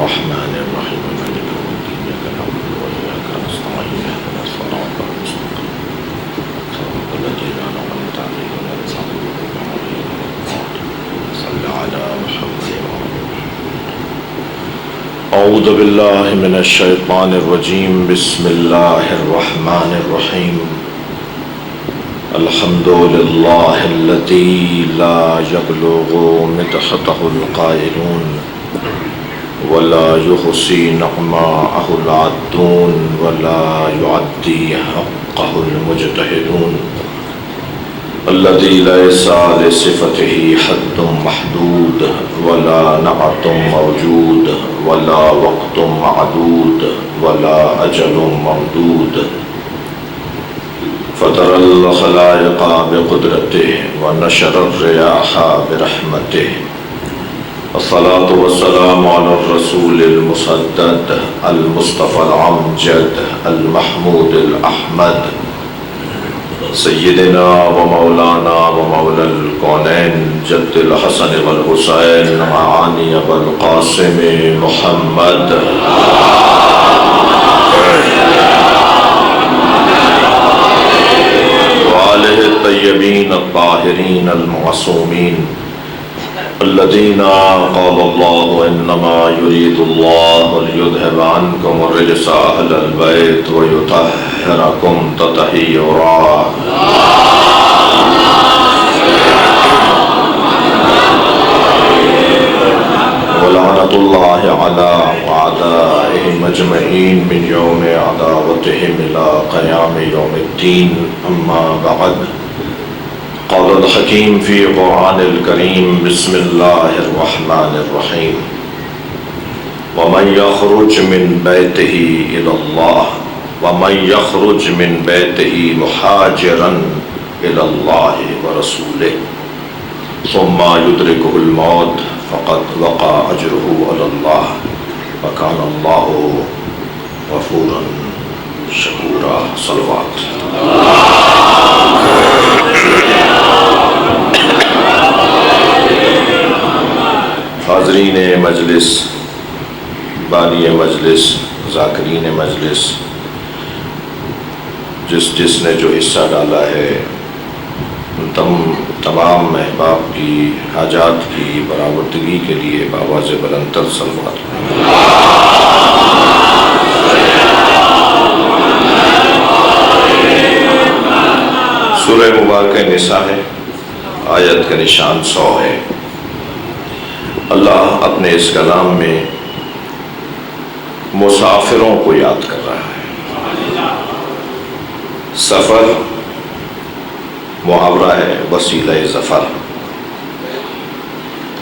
الرحمن الرحيم مالك يوم الدين إياك نعبد وإياك نستعين اهدنا الصراط المستقيم صراط الذين أنعمت عليهم غير المغضوب عليهم ولا الضالين صل على محمد وعلى أعوذ بالله من الشيطان الرجيم بسم الله الرحمن الرحيم الحمد لله الذي لا يبلغ مدحته القائلون ولا يحصي نعماءه العادون ولا يعدي حقه المجتهدون الذي ليس لصفته حد محدود ولا نعت موجود ولا وقت معدود ولا أجل ممدود فطر الخلائق بقدرته ونشر الرياح برحمته الصلاة والسلام على الرسول المسدد المصطفى العمجد المحمود الأحمد سيدنا ومولانا ومولى الكونين جد الحسن والحسين معاني والقاسم محمد وآله الطيبين الطاهرين المعصومين الذين قال الله إنما يريد الله ليذهب عنكم الرجس أهل البيت ويطهركم تطهيرا ولعنة الله على أعدائهم أجمعين من يوم عداوتهم إلى قيام يوم الدين أما بعد قال الحكيم في قرآن الكريم بسم الله الرحمن الرحيم ومن يخرج من بيته إلى الله ومن يخرج من بيته مهاجرا إلى الله ورسوله ثم يدركه الموت فقد وقع أجره على الله وكان الله غفورا شكورا صلوات حاضرین مجلس، بانی مجلس، ذاکرین مجلس، جس نے جو حصہ ڈالا ہے تمام احباب کی حاجات کی برآوردگی کے لیے بآواز بلندتر صلوات سورہ مبارکہ نساء ہے، آیت کا نشان 100 ہے۔ اللہ اپنے اس کلام میں مسافروں کو یاد کر رہا ہے۔ سفر محاورہ ہے، وسیلہ ظفر۔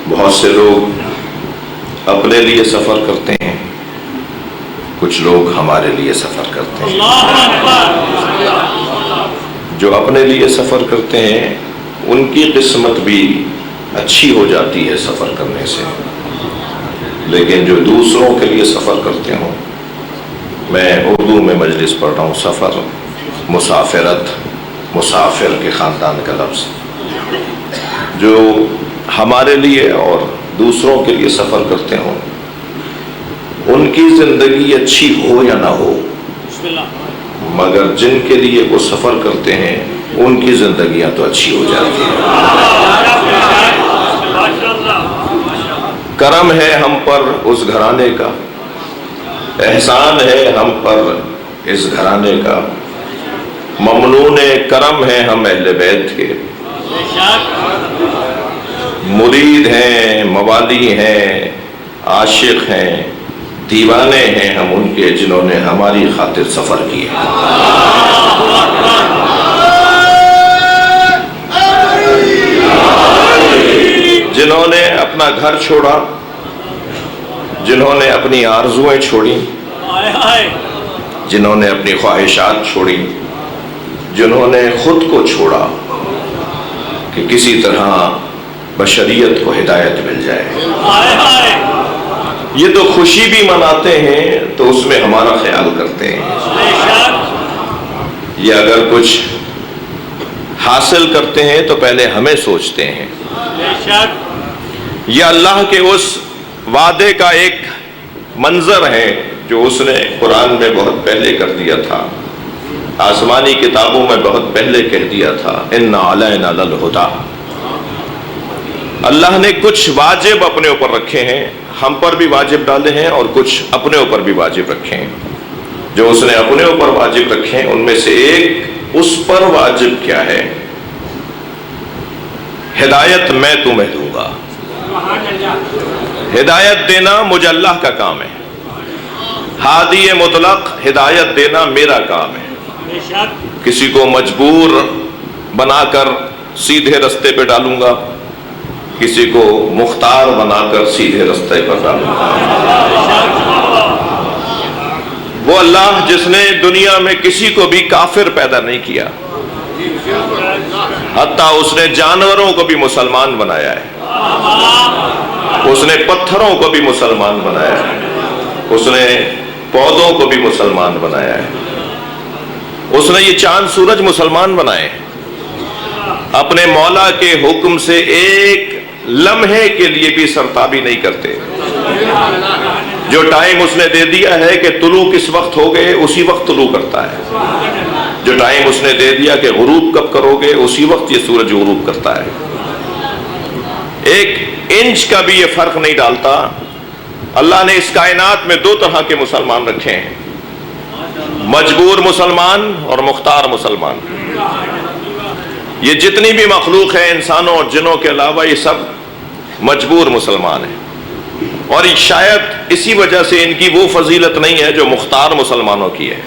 بہت سے لوگ اپنے لیے سفر کرتے ہیں، کچھ لوگ ہمارے لیے سفر کرتے ہیں۔ جو اپنے لیے سفر کرتے ہیں ان کی قسمت بھی اچھی ہو جاتی ہے سفر کرنے سے، لیکن جو دوسروں کے لیے سفر کرتے ہوں، میں اردو میں مجلس پڑھ رہا ہوں، سفر مسافرت، مسافر کے خاندان کا لفظ، جو ہمارے لیے اور دوسروں کے لیے سفر کرتے ہوں ان کی زندگی اچھی ہو یا نہ ہو، مگر جن کے لیے وہ سفر کرتے ہیں ان کی زندگیاں تو اچھی ہو جاتی ہیں۔ کرم ہے ہم پر اس گھرانے کا، احسان ہے ہم پر اس گھرانے کا، ممنون کرم ہے ہم اہل بیت کے، مرید ہیں، موالی ہیں، عاشق ہیں، دیوانے ہیں ہم ان کے جنہوں نے ہماری خاطر سفر کیا۔ جنہوں نے اپنا گھر چھوڑا، جنہوں نے اپنی آرزویں چھوڑی، جنہوں نے اپنی خواہشات چھوڑی، جنہوں نے خود کو چھوڑا کہ کسی طرح بشریت کو ہدایت مل جائے، یہ تو خوشی بھی مناتے ہیں تو اس میں ہمارا خیال کرتے ہیں، یہ اگر کچھ حاصل کرتے ہیں تو پہلے ہمیں سوچتے ہیں، یہ اللہ کے اس وعدے کا ایک منظر ہیں جو اس نے قرآن میں بہت پہلے کر دیا تھا، آسمانی کتابوں میں بہت پہلے کہہ دیا تھا، ان علینا للہدیٰ۔ اللہ نے کچھ واجب اپنے اوپر رکھے ہیں، ہم پر بھی واجب ڈالے ہیں، اور کچھ اپنے اوپر بھی واجب رکھے ہیں۔ جو اس نے اپنے اوپر واجب رکھے ہیں ان میں سے ایک، اس پر واجب کیا ہے؟ ہدایت میں تمہیں دوں گا۔ ہدایت دینا مجھے اللہ کا کام ہے، ہادی مطلق ہدایت دینا میرا کام ہے۔ کسی کو مجبور بنا کر سیدھے رستے پہ ڈالوں گا، کسی کو مختار بنا کر سیدھے رستے پر ڈالوں گا۔ وہ اللہ جس نے دنیا میں کسی کو بھی کافر پیدا نہیں کیا، حتیٰ اس نے جانوروں کو بھی مسلمان بنایا ہے، اس نے پتھروں کو بھی مسلمان بنایا ہے، اس نے پودوں کو بھی مسلمان بنایا ہے، اس نے یہ چاند سورج مسلمان بنائے۔ اپنے مولا کے حکم سے ایک لمحے کے لیے بھی سرتابی نہیں کرتے۔ جو ٹائم اس نے دے دیا ہے کہ طلوع کس وقت ہو گئے اسی وقت طلوع کرتا ہے، جو ٹائم اس نے دے دیا کہ غروب کب کرو گے اسی وقت یہ سورج غروب کرتا ہے۔ ایک انچ کا بھی یہ فرق نہیں ڈالتا۔ اللہ نے اس کائنات میں دو طرح کے مسلمان رکھے ہیں، مجبور مسلمان اور مختار مسلمان۔ یہ جتنی بھی مخلوق ہے انسانوں اور جنوں کے علاوہ، یہ سب مجبور مسلمان ہیں، اور شاید اسی وجہ سے ان کی وہ فضیلت نہیں ہے جو مختار مسلمانوں کی ہے،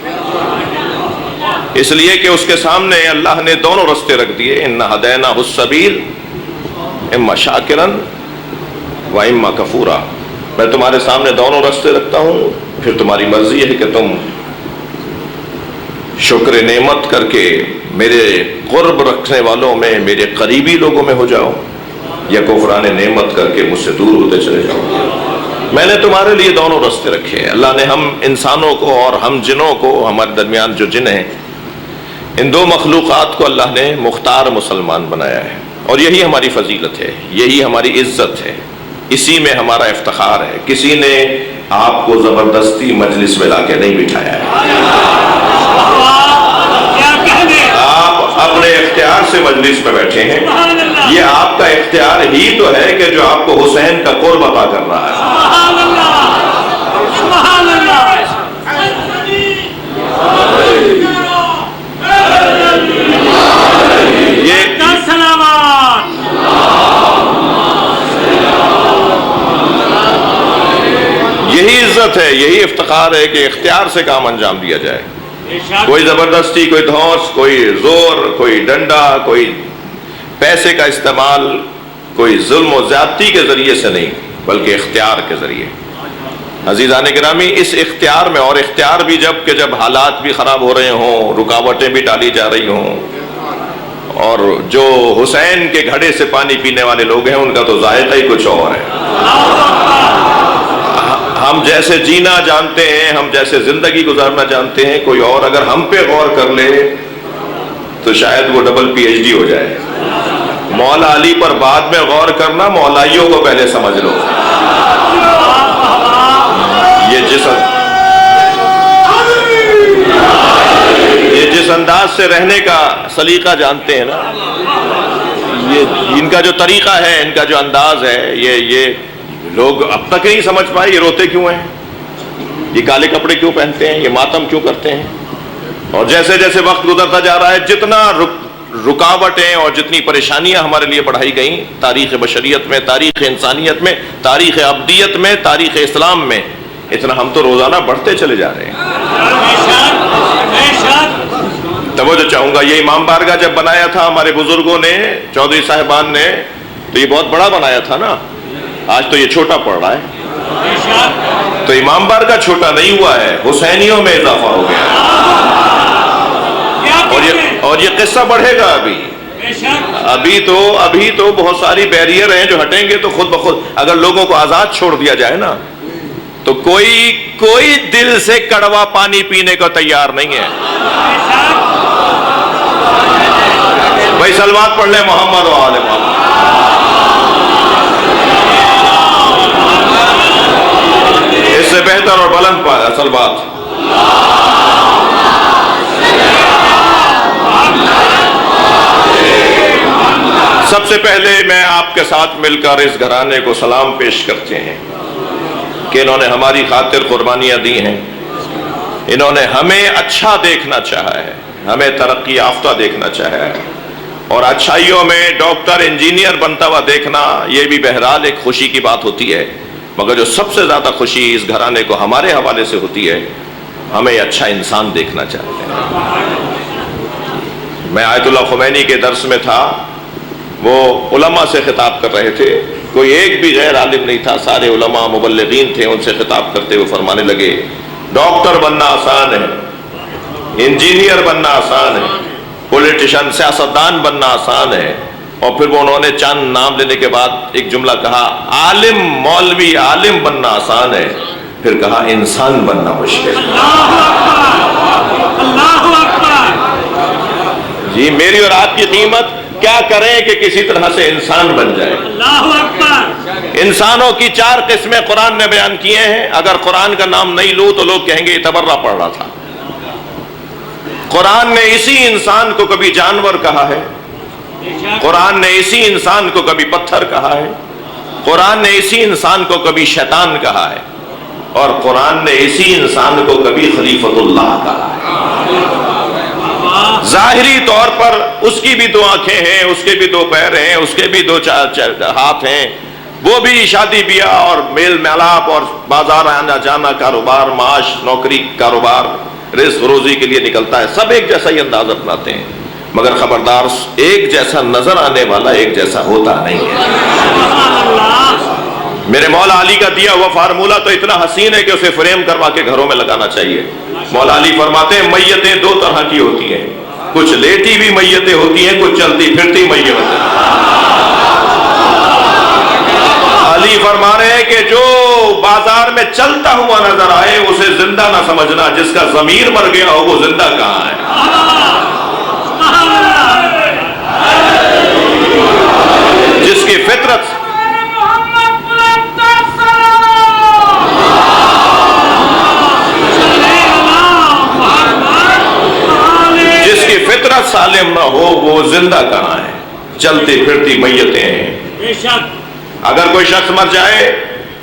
اس لیے کہ اس کے سامنے اللہ نے دونوں رستے رکھ دیے، انا ہدیناہ السبیل اما شاکرا و اما کفورا۔ میں تمہارے سامنے دونوں رستے رکھتا ہوں، پھر تمہاری مرضی ہے کہ تم شکر نعمت کر کے میرے قرب رکھنے والوں میں، میرے قریبی لوگوں میں ہو جاؤ، یا کفران نعمت کر کے مجھ سے دور ہوتے چلے جاؤ۔ میں نے تمہارے لیے دونوں رستے رکھے ہیں۔ اللہ نے ہم انسانوں کو اور ہم جنوں کو، ہمارے درمیان جو جن ہیں، ان دو مخلوقات کو اللہ نے مختار مسلمان بنایا ہے، اور یہی ہماری فضیلت ہے، یہی ہماری عزت ہے، اسی میں ہمارا افتخار ہے۔ کسی نے آپ کو زبردستی مجلس میں لا کے نہیں بٹھایا ہے، آپ اپنے اختیار سے مجلس میں بیٹھے ہیں۔ یہ آپ کا اختیار ہی تو ہے کہ جو آپ کو حسین کا قرب عطا کر رہا ہے۔ یہی عزت ہے، یہی افتخار ہے کہ اختیار سے کام انجام دیا جائے۔ کوئی زبردستی، کوئی دھوس، کوئی زور، کوئی ڈنڈا، کوئی پیسے کا استعمال، کوئی ظلم و زیادتی کے ذریعے سے نہیں، بلکہ اختیار کے ذریعے۔ عزیزان گرامی، اس اختیار میں، اور اختیار بھی جب حالات بھی خراب ہو رہے ہوں، رکاوٹیں بھی ڈالی جا رہی ہوں، اور جو حسین کے گھڑے سے پانی پینے والے لوگ ہیں ان کا تو ذائقہ ہی کچھ اور ہے۔ ہم جیسے جینا جانتے ہیں، ہم جیسے زندگی گزارنا جانتے ہیں، کوئی اور اگر ہم پہ غور کر لے تو شاید وہ ڈبل پی ایچ ڈی ہو جائے۔ مولا علی پر بعد میں غور کرنا، مولائیوں کو پہلے سمجھ لو۔ یہ جس انداز سے رہنے کا سلیقہ جانتے ہیں نا، یہ ان کا جو طریقہ ہے، ان کا جو انداز ہے، یہ لوگ اب تک نہیں سمجھ پائے یہ روتے کیوں ہیں، یہ کالے کپڑے کیوں پہنتے ہیں، یہ ماتم کیوں کرتے ہیں۔ اور جیسے جیسے وقت گزرتا جا رہا ہے، جتنا رکاوٹیں اور جتنی پریشانیاں ہمارے لیے بڑھائی گئیں تاریخ بشریت میں، تاریخ انسانیت میں، تاریخ ابدیت میں، تاریخ اسلام میں، اتنا ہم تو روزانہ بڑھتے چلے جا رہے ہیں۔ توجہ چاہوں گا، یہ امام بارگاہ جب بنایا تھا ہمارے بزرگوں نے، چودھری صاحبان نے، تو یہ بہت بڑا بنایا تھا نا، آج تو یہ چھوٹا پڑ رہا ہے۔ تو امام بارگاہ چھوٹا نہیں ہوا ہے، حسینیوں میں اضافہ ہو گیا ہے، اور یہ قصہ بڑھے گا۔ ابھی تو بہت ساری بیریئر ہیں جو ہٹیں گے تو خود بخود، اگر لوگوں کو آزاد چھوڑ دیا جائے نا، تو کوئی دل سے کڑوا پانی پینے کو تیار نہیں ہے۔ بھائی صلوات پڑھ لیں محمد و آل محمد۔ اس سے بہتر بلند پائے اصل بات. سب سے پہلے میں آپ کے ساتھ مل کر اس گھرانے کو سلام پیش کرتے ہیں کہ انہوں نے ہماری خاطر قربانیاں دی ہیں. انہوں نے ہمیں اچھا دیکھنا چاہا ہے، ہمیں ترقی یافتہ دیکھنا چاہا ہے، اور اچھائیوں میں ڈاکٹر انجینئر بنتا ہوا دیکھنا یہ بھی بہرحال ایک خوشی کی بات ہوتی ہے، مگر جو سب سے زیادہ خوشی اس گھرانے کو ہمارے حوالے سے ہوتی ہے، ہمیں اچھا انسان دیکھنا چاہتے ہیں. میں آیت اللہ خمینی کے درس میں تھا، وہ علماء سے خطاب کر رہے تھے، کوئی ایک بھی غیر عالم نہیں تھا، سارے علماء مبلغین تھے. ان سے خطاب کرتے ہوئے فرمانے لگے ڈاکٹر بننا آسان ہے، انجینئر بننا آسان ہے، پولیٹیشن سیاستدان بننا آسان ہے. اور پھر وہ انہوں نے چند نام لینے کے بعد ایک جملہ کہا، عالم مولوی عالم بننا آسان ہے، پھر کہا انسان بننا مشکل ہے. جی میری اور آپ کی قیمت کیا کریں کہ کسی طرح سے انسان بن جائے. انسانوں کی 4 قسمیں قرآن نے بیان کیے ہیں. اگر قرآن کا نام نہیں لوں تو لوگ کہیں گے یہ تبرہ پڑھ رہا تھا. قرآن نے اسی انسان کو کبھی جانور کہا ہے، قرآن نے اسی انسان کو کبھی پتھر کہا ہے، قرآن نے اسی انسان کو کبھی شیطان کہا ہے، اور قرآن نے اسی انسان کو کبھی خلیفۃ اللہ کہا ہے. ظاہری طور پر اس کی بھی 2 آنکھیں ہیں، اس کے بھی 2 پیر ہیں، اس کے بھی 2 ہاتھ ہیں، وہ بھی شادی بیاہ اور میل ملاپ اور بازار آنا جانا، کاروبار معاش نوکری کاروبار رزق روزی کے لیے نکلتا ہے. سب ایک جیسا ہی انداز اپناتے ہیں، مگر خبردار ایک جیسا نظر آنے والا ایک جیسا ہوتا نہیں ہے. میرے مولا علی کا دیا ہوا فارمولہ تو اتنا حسین ہے کہ اسے فریم کروا کے گھروں میں لگانا چاہیے. مولا علی فرماتے ہیں میتیں 2 طرح کی ہوتی ہیں، کچھ لیٹی بھی میتیں ہوتی ہیں، کچھ چلتی پھرتی میتیں. علی فرما رہے ہیں کہ جو بازار میں چلتا ہوا نظر آئے اسے زندہ نہ سمجھنا، جس کا ضمیر مر گیا ہو وہ زندہ کہاں ہے. جس کی فطرت فطرت سالم نہ ہو وہ زندہ کہاں ہے، چلتی پھرتی میتیں ہیں. اگر کوئی شخص مر جائے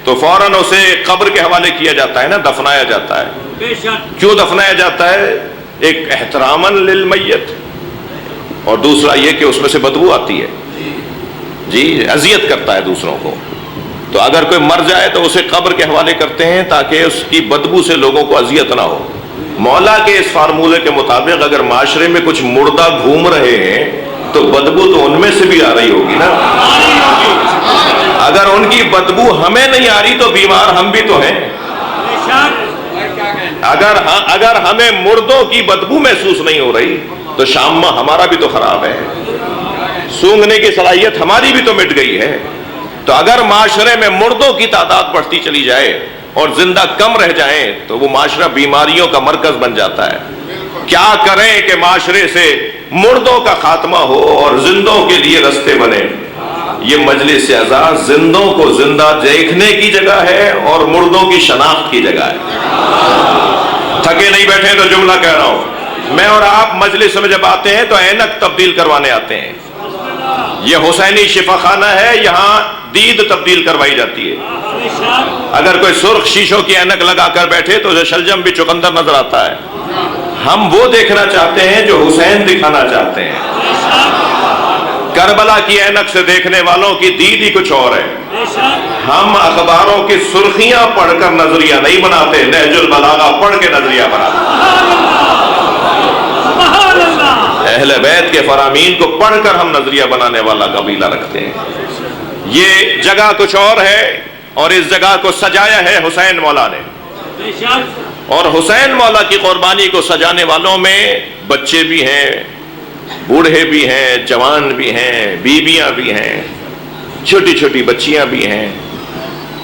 تو فوراً اسے قبر کے حوالے کیا جاتا ہے نا، دفنایا جاتا ہے. کیوں دفنایا جاتا ہے؟ ایک احتراماً للمیت، اور دوسرا یہ کہ اس میں سے بدبو آتی ہے، جی اذیت کرتا ہے دوسروں کو. تو اگر کوئی مر جائے تو اسے قبر کے حوالے کرتے ہیں تاکہ اس کی بدبو سے لوگوں کو اذیت نہ ہو. مولا کے اس فارمولے کے مطابق اگر معاشرے میں کچھ مردہ گھوم رہے ہیں تو بدبو تو ان میں سے بھی آ رہی ہوگی نا. اگر ان کی بدبو ہمیں نہیں آ رہی تو بیمار ہم بھی تو ہیں. اگر ہمیں مردوں کی بدبو محسوس نہیں ہو رہی تو شامہ ہمارا بھی تو خراب ہے، سونگھنے کی صلاحیت ہماری بھی تو مٹ گئی ہے. تو اگر معاشرے میں مردوں کی تعداد بڑھتی چلی جائے اور زندہ کم رہ جائیں تو وہ معاشرہ بیماریوں کا مرکز بن جاتا ہے. کیا کریں کہ معاشرے سے مردوں کا خاتمہ ہو اور زندوں کے لیے رستے بنے. یہ مجلس اعزاز زندوں کو زندہ دیکھنے کی جگہ ہے اور مردوں کی شناخت کی جگہ ہے. تھکے نہیں بیٹھے تو جملہ کہہ رہا ہوں. میں اور آپ مجلس میں جب آتے ہیں تو اینک تبدیل کروانے آتے ہیں. یہ حسینی شفا خانہ ہے، یہاں دید تبدیل کروائی جاتی ہے. اگر کوئی سرخ شیشوں کی اینک لگا کر بیٹھے تو اسے شلجم بھی چقندر نظر آتا ہے. ہم وہ دیکھنا چاہتے ہیں جو حسین دکھانا چاہتے ہیں. کربلا کی اینک سے دیکھنے والوں کی دید ہی کچھ اور ہے. ہم اخباروں کی سرخیاں پڑھ کر نظریہ نہیں بناتے، نہج البلاغہ پڑھ کے نظریہ بناتے. اہل بیت کے فرامین کو پڑھ کر ہم نظریہ بنانے والا قبیلہ رکھتے ہیں. یہ جگہ کچھ اور ہے اور اس جگہ کو سجایا ہے حسین مولا نے. اور حسین مولا کی قربانی کو سجانے والوں میں بچے بھی ہیں، بوڑھے بھی ہیں، جوان بھی ہیں، بیویاں بھی ہیں، چھوٹی چھوٹی بچیاں بھی ہیں.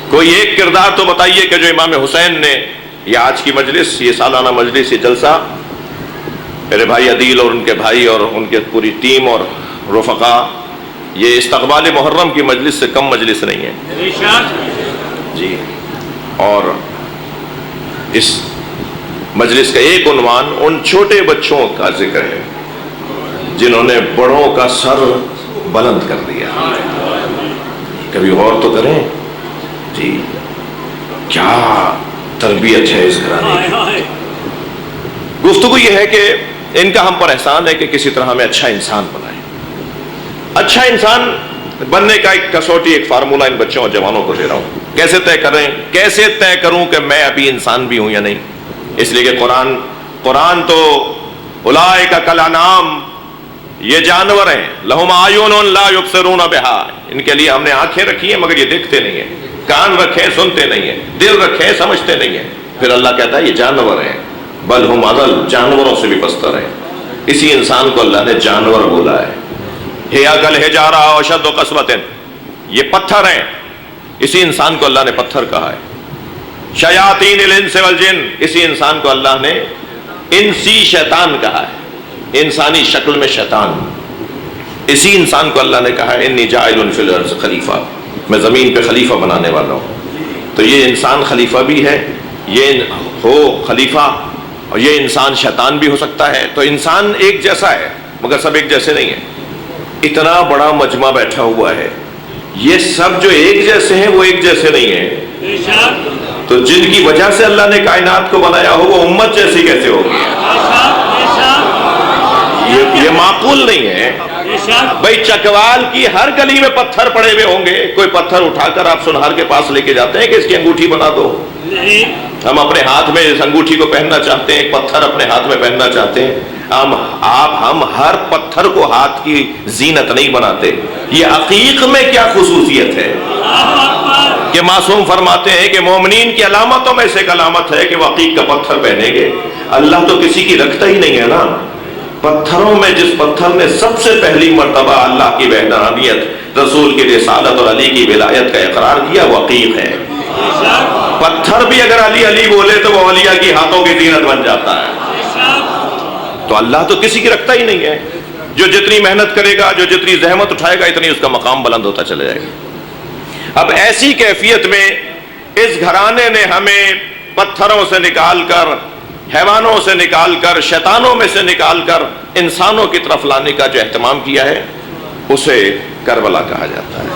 کوئی ایک کردار تو بتائیے کہ جو امام حسین نے، یہ آج کی مجلس، یہ سالانہ مجلس، یہ جلسہ، میرے بھائی عدیل اور ان کے بھائی اور ان کے پوری ٹیم اور رفقا، یہ استقبال محرم کی مجلس سے کم مجلس نہیں ہے جی. اور اس مجلس کا ایک عنوان ان چھوٹے بچوں کا ذکر ہے جنہوں نے بڑوں کا سر بلند کر دیا. کبھی غور تو کریں جی کیا تربیت ہے اس گھرانے کی. گفتگو یہ ہے کہ ان کا ہم پر احسان ہے کہ کسی طرح ہمیں اچھا انسان بنائیں. اچھا انسان بننے کا ایک کسوٹی، ایک فارمولہ ان بچوں اور جوانوں کو دے رہا ہوں. کیسے طے کروں کہ میں ابھی انسان بھی ہوں یا نہیں؟ اس لیے کہ قرآن تو اولئک کالانعام، یہ جانور ہیں، لہم اعین لا یبصرون بہا، ان کے لیے ہم نے آنکھیں رکھی ہیں مگر یہ دیکھتے نہیں ہیں، کان رکھے سنتے نہیں ہیں، دل رکھے سمجھتے نہیں ہیں. پھر اللہ کہتا ہے یہ جانور ہیں، بل ہم اضل، جانوروں سے بھی پستر ہیں. اسی انسان کو اللہ نے جانور بولا ہے. ہی کالحجارہ اشد قسوۃ، یہ پتھر ہیں. اسی انسان کو اللہ نے پتھر کہا ہے. شیاطین الانس والجن، اسی انسان کو اللہ نے انسی شیطان کہا ہے، انسانی شکل میں شیطان. اسی انسان کو اللہ نے کہا ہے انی جاعل فی الارض خلیفہ، میں زمین پہ خلیفہ بنانے والا ہوں. تو یہ انسان خلیفہ بھی ہے، یہ ہو خلیفہ، اور یہ انسان شیطان بھی ہو سکتا ہے. تو انسان ایک جیسا ہے مگر سب ایک جیسے نہیں ہیں. اتنا بڑا مجمع بیٹھا ہوا ہے، یہ سب جو ایک جیسے ہیں وہ ایک جیسے نہیں ہیں. تو جن کی وجہ سے اللہ نے کائنات کو بنایا ہو وہ امت جیسی کیسے ہوگی؟ یہ معقول نہیں ہے. بھائی چکوال کی ہر گلی میں پتھر پڑے ہوئے ہوں گے، کوئی پتھر اٹھا کر آپ سنہار کے پاس لے کے جاتے ہیں کہ اس کی انگوٹھی بنا دو؟ ہم اپنے ہاتھ میں اس انگوٹھی کو پہننا چاہتے ہیں، ایک پتھر اپنے ہاتھ میں پہننا چاہتے ہیں. ہم ہر پتھر کو ہاتھ کی زینت نہیں بناتے. یہ عقیق میں کیا خصوصیت ہے کہ معصوم فرماتے ہیں کہ مومنین کی علامتوں میں سے ایک علامت ہے کہ وہ عقیق کا پتھر پہنیں گے. اللہ تو کسی کی رکھتا ہی نہیں ہے نا. پتھروں میں جس پتھر نے سب سے پہلی مرتبہ اللہ کی وحدانیت، رسول کی رسالت اور علی کی ولایت کا اقرار کیا وہ عقیق ہے. پتھر بھی اگر علی علی بولے تو وہ اولیاء کی ہاتھوں کی زینت بن جاتا ہے. تو اللہ تو کسی کی رکھتا ہی نہیں ہے. جو جتنی محنت کرے گا، جو جتنی زحمت اٹھائے گا، اتنی اس کا مقام بلند ہوتا چلے جائے گا. اب ایسی کیفیت میں اس گھرانے نے ہمیں پتھروں سے نکال کر، حیوانوں سے نکال کر، شیطانوں میں سے نکال کر انسانوں کی طرف لانے کا جو اہتمام کیا ہے اسے کربلا کہا جاتا ہے.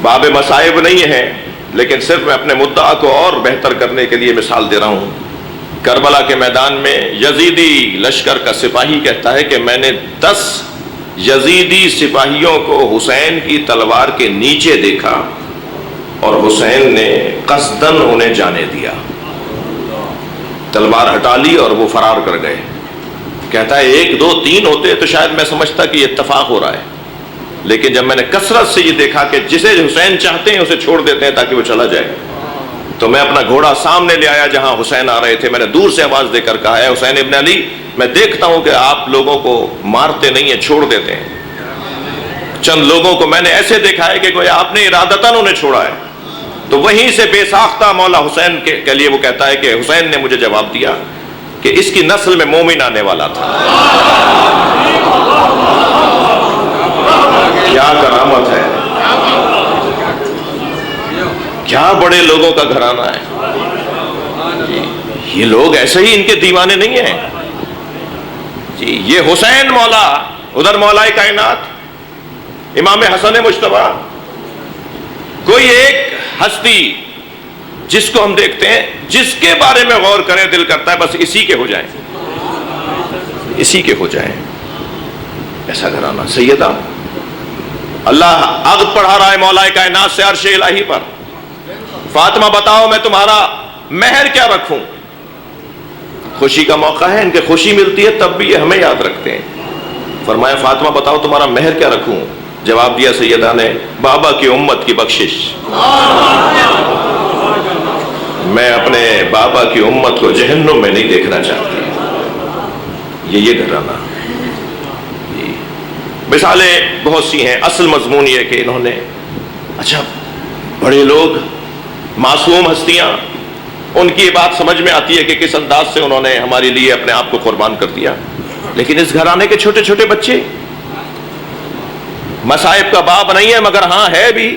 باب مصائب نہیں ہے، لیکن صرف میں اپنے مدعا کو اور بہتر کرنے کے لیے مثال دے رہا ہوں. کربلا کے میدان میں یزیدی لشکر کا سپاہی کہتا ہے کہ میں نے 10 یزیدی سپاہیوں کو حسین کی تلوار کے نیچے دیکھا اور حسین نے قصدن انہیں جانے دیا. تلوار ہٹا لی اور وہ فرار کر گئے. کہتا ہے 1 2 3 ہوتے تو شاید میں سمجھتا کہ یہ اتفاق ہو رہا ہے، لیکن جب میں نے کثرت سے یہ دیکھا کہ جسے حسین چاہتے ہیں اسے چھوڑ دیتے ہیں تاکہ وہ چلا جائے، تو میں اپنا گھوڑا سامنے لے آیا جہاں حسین آ رہے تھے. میں نے دور سے آواز دے کر کہا ہے حسین ابن علی، میں دیکھتا ہوں کہ آپ لوگوں کو مارتے نہیں ہیں، چھوڑ دیتے ہیں. چند لوگوں کو میں نے ایسے دیکھا ہے کہ کوئی آپ نے ارادتاً انہیں چھوڑا ہے. تو وہیں سے بے ساختہ مولا حسین کے لیے وہ کہتا ہے کہ حسین نے مجھے جواب دیا کہ اس کی نسل میں مومن آنے والا تھا. کیا کرامت ہے، کیا بڑے لوگوں کا گھرانہ ہے. یہ لوگ ایسے ہی ان کے دیوانے نہیں ہیں جی. یہ حسین مولا، ادھر مولا کائنات امام حسن مجتبی، کوئی ایک ہستی جس کو ہم دیکھتے ہیں، جس کے بارے میں غور کریں دل کرتا ہے بس اسی کے ہو جائیں، اسی کے ہو جائیں. ایسا گھرانہ. سیدہ اللہ عقد پڑھا رہا ہے مولا کائنات سے عرش الہی پر. فاطمہ بتاؤ میں تمہارا مہر کیا رکھوں؟ خوشی کا موقع ہے، ان کے خوشی ملتی ہے تب بھی یہ ہمیں یاد رکھتے ہیں. فرمایا فاطمہ بتاؤ تمہارا مہر کیا رکھوں؟ جواب دیا سیدہ نے بابا کی امت کی بخشش. میں اپنے بابا کی امت کو جہنم میں نہیں دیکھنا چاہتی. یہ گھرانہ. مثالیں بہت سی ہیں. اصل مضمون یہ کہ انہوں نے، اچھا بڑے لوگ، معصوم ہستیاں، ان کی یہ بات سمجھ میں آتی ہے کہ کس انداز سے انہوں نے ہمارے لیے اپنے آپ کو قربان کر دیا. لیکن اس گھرانے کے چھوٹے چھوٹے بچے، مصائب کا باب نہیں ہے مگر ہاں ہے بھی.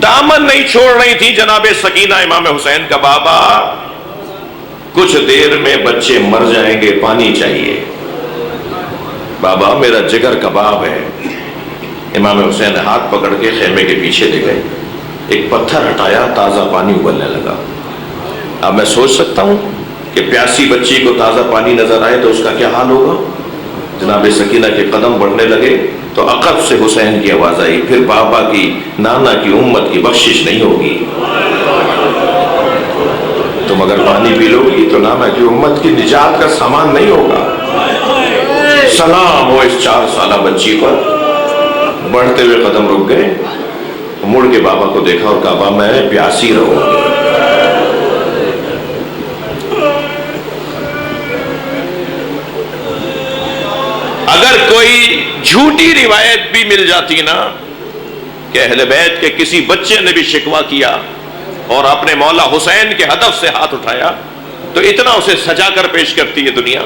دامن نہیں چھوڑ رہی تھی جناب سکینہ امام حسین کا بابا، کچھ دیر میں بچے مر جائیں گے، پانی چاہیے۔ بابا میرا جگر کباب ہے۔ امام حسین نے ہاتھ پکڑ کے خیمے کے پیچھے لے گئے، ایک پتھر ہٹایا، تازہ پانی ابلنے لگا۔ اب میں سوچ سکتا ہوں کہ پیاسی بچی کو تازہ پانی نظر آئے تو اس کا کیا حال ہوگا۔ جناب سکینہ کے قدم بڑھنے لگے تو عقب سے حسین کی آواز آئی، پھر بابا کی، نانا کی امت کی بخشش نہیں ہوگی، تم اگر پانی پی لو گی تو نانا کی امت کی نجات کا سامان نہیں ہوگا۔ سلام ہو اس 4 سالہ بچی پر۔ بڑھتے ہوئے قدم رک گئے، مڑ کے بابا کو دیکھا اور کہا بابا میں پیاسی رہوں گی۔ اگر کوئی جھوٹی روایت بھی مل جاتی نا کہ اہل بیت کے کسی بچے نے بھی شکوہ کیا اور اپنے مولا حسین کے ہدف سے ہاتھ اٹھایا، تو اتنا اسے سجا کر پیش کرتی ہے دنیا،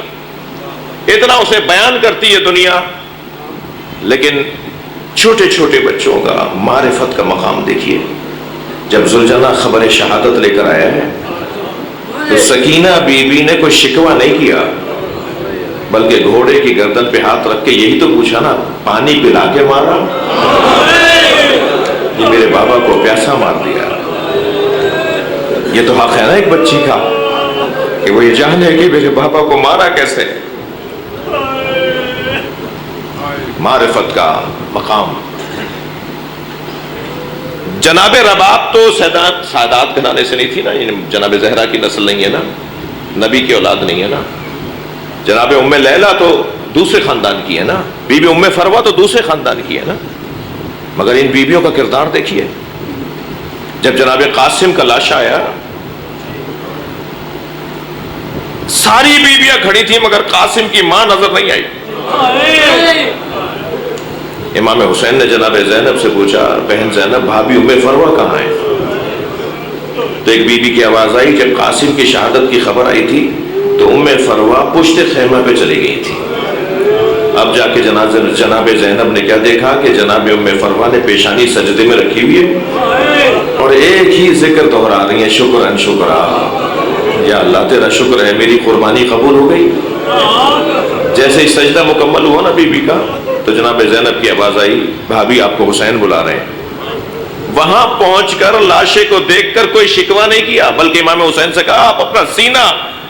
اتنا اسے بیان کرتی ہے دنیا۔ لیکن چھوٹے چھوٹے بچوں کا معرفت کا مقام دیکھیے۔ جب ذوالجنہ خبر شہادت لے کر آیا ہے تو سکینہ بی بی نے کوئی شکوہ نہیں کیا، بلکہ گھوڑے کی گردن پہ ہاتھ رکھ کے یہی تو پوچھا نا، پانی پلا کے مارا؟ یہ میرے بابا کو پیاسا مار دیا۔ یہ تو حق ہے نا ایک بچی کا کہ وہ یہ جانے کہ میرے بابا کو مارا کیسے۔ معرفت کا مقام۔ جناب رباب تو سادات گھرانے سے نہیں تھی نا، جناب زہرا کی نسل نہیں ہے نا، نبی کی اولاد نہیں ہے نا۔ جناب ام لیلہ تو دوسرے خاندان کی ہے نا، بی بی ام فروہ تو دوسرے خاندان کی ہے نا۔ مگر ان بیویوں کا کردار دیکھیے۔ جب جناب قاسم کا لاشا آیا، ساری بیویاں کھڑی تھیں مگر قاسم کی ماں نظر نہیں آئی۔ امام حسین نے جناب زینب سے پوچھا، بہن زینب بھابی ام فروہ کہاں ہے؟ تو ایک بی بی کی آواز آئی، جب قاسم کی شہادت کی خبر آئی تھی تو ام فروہ پشت خیمہ پہ چلی گئی تھی۔ اب جا کے جناب زینب نے کیا دیکھا کہ جناب ام فروہ نے پیشانی سجدے میں رکھی ہوئی ہے اور ایک ہی ذکر دہرا رہی ہیں، شکرا شکرا، یا اللہ تیرا شکر ہے میری قربانی قبول ہو گئی۔ جیسے ہی سجدہ مکمل ہوا نا بی بی کا تو جناب زینب کی آواز آئی، بھابی آپ کو حسین بلا رہے ہیں۔ وہاں پہنچ کر لاشے کو دیکھ کر کوئی شکوہ نہیں کیا، بلکہ امام حسین سے کہا آپ اپنا سینہ،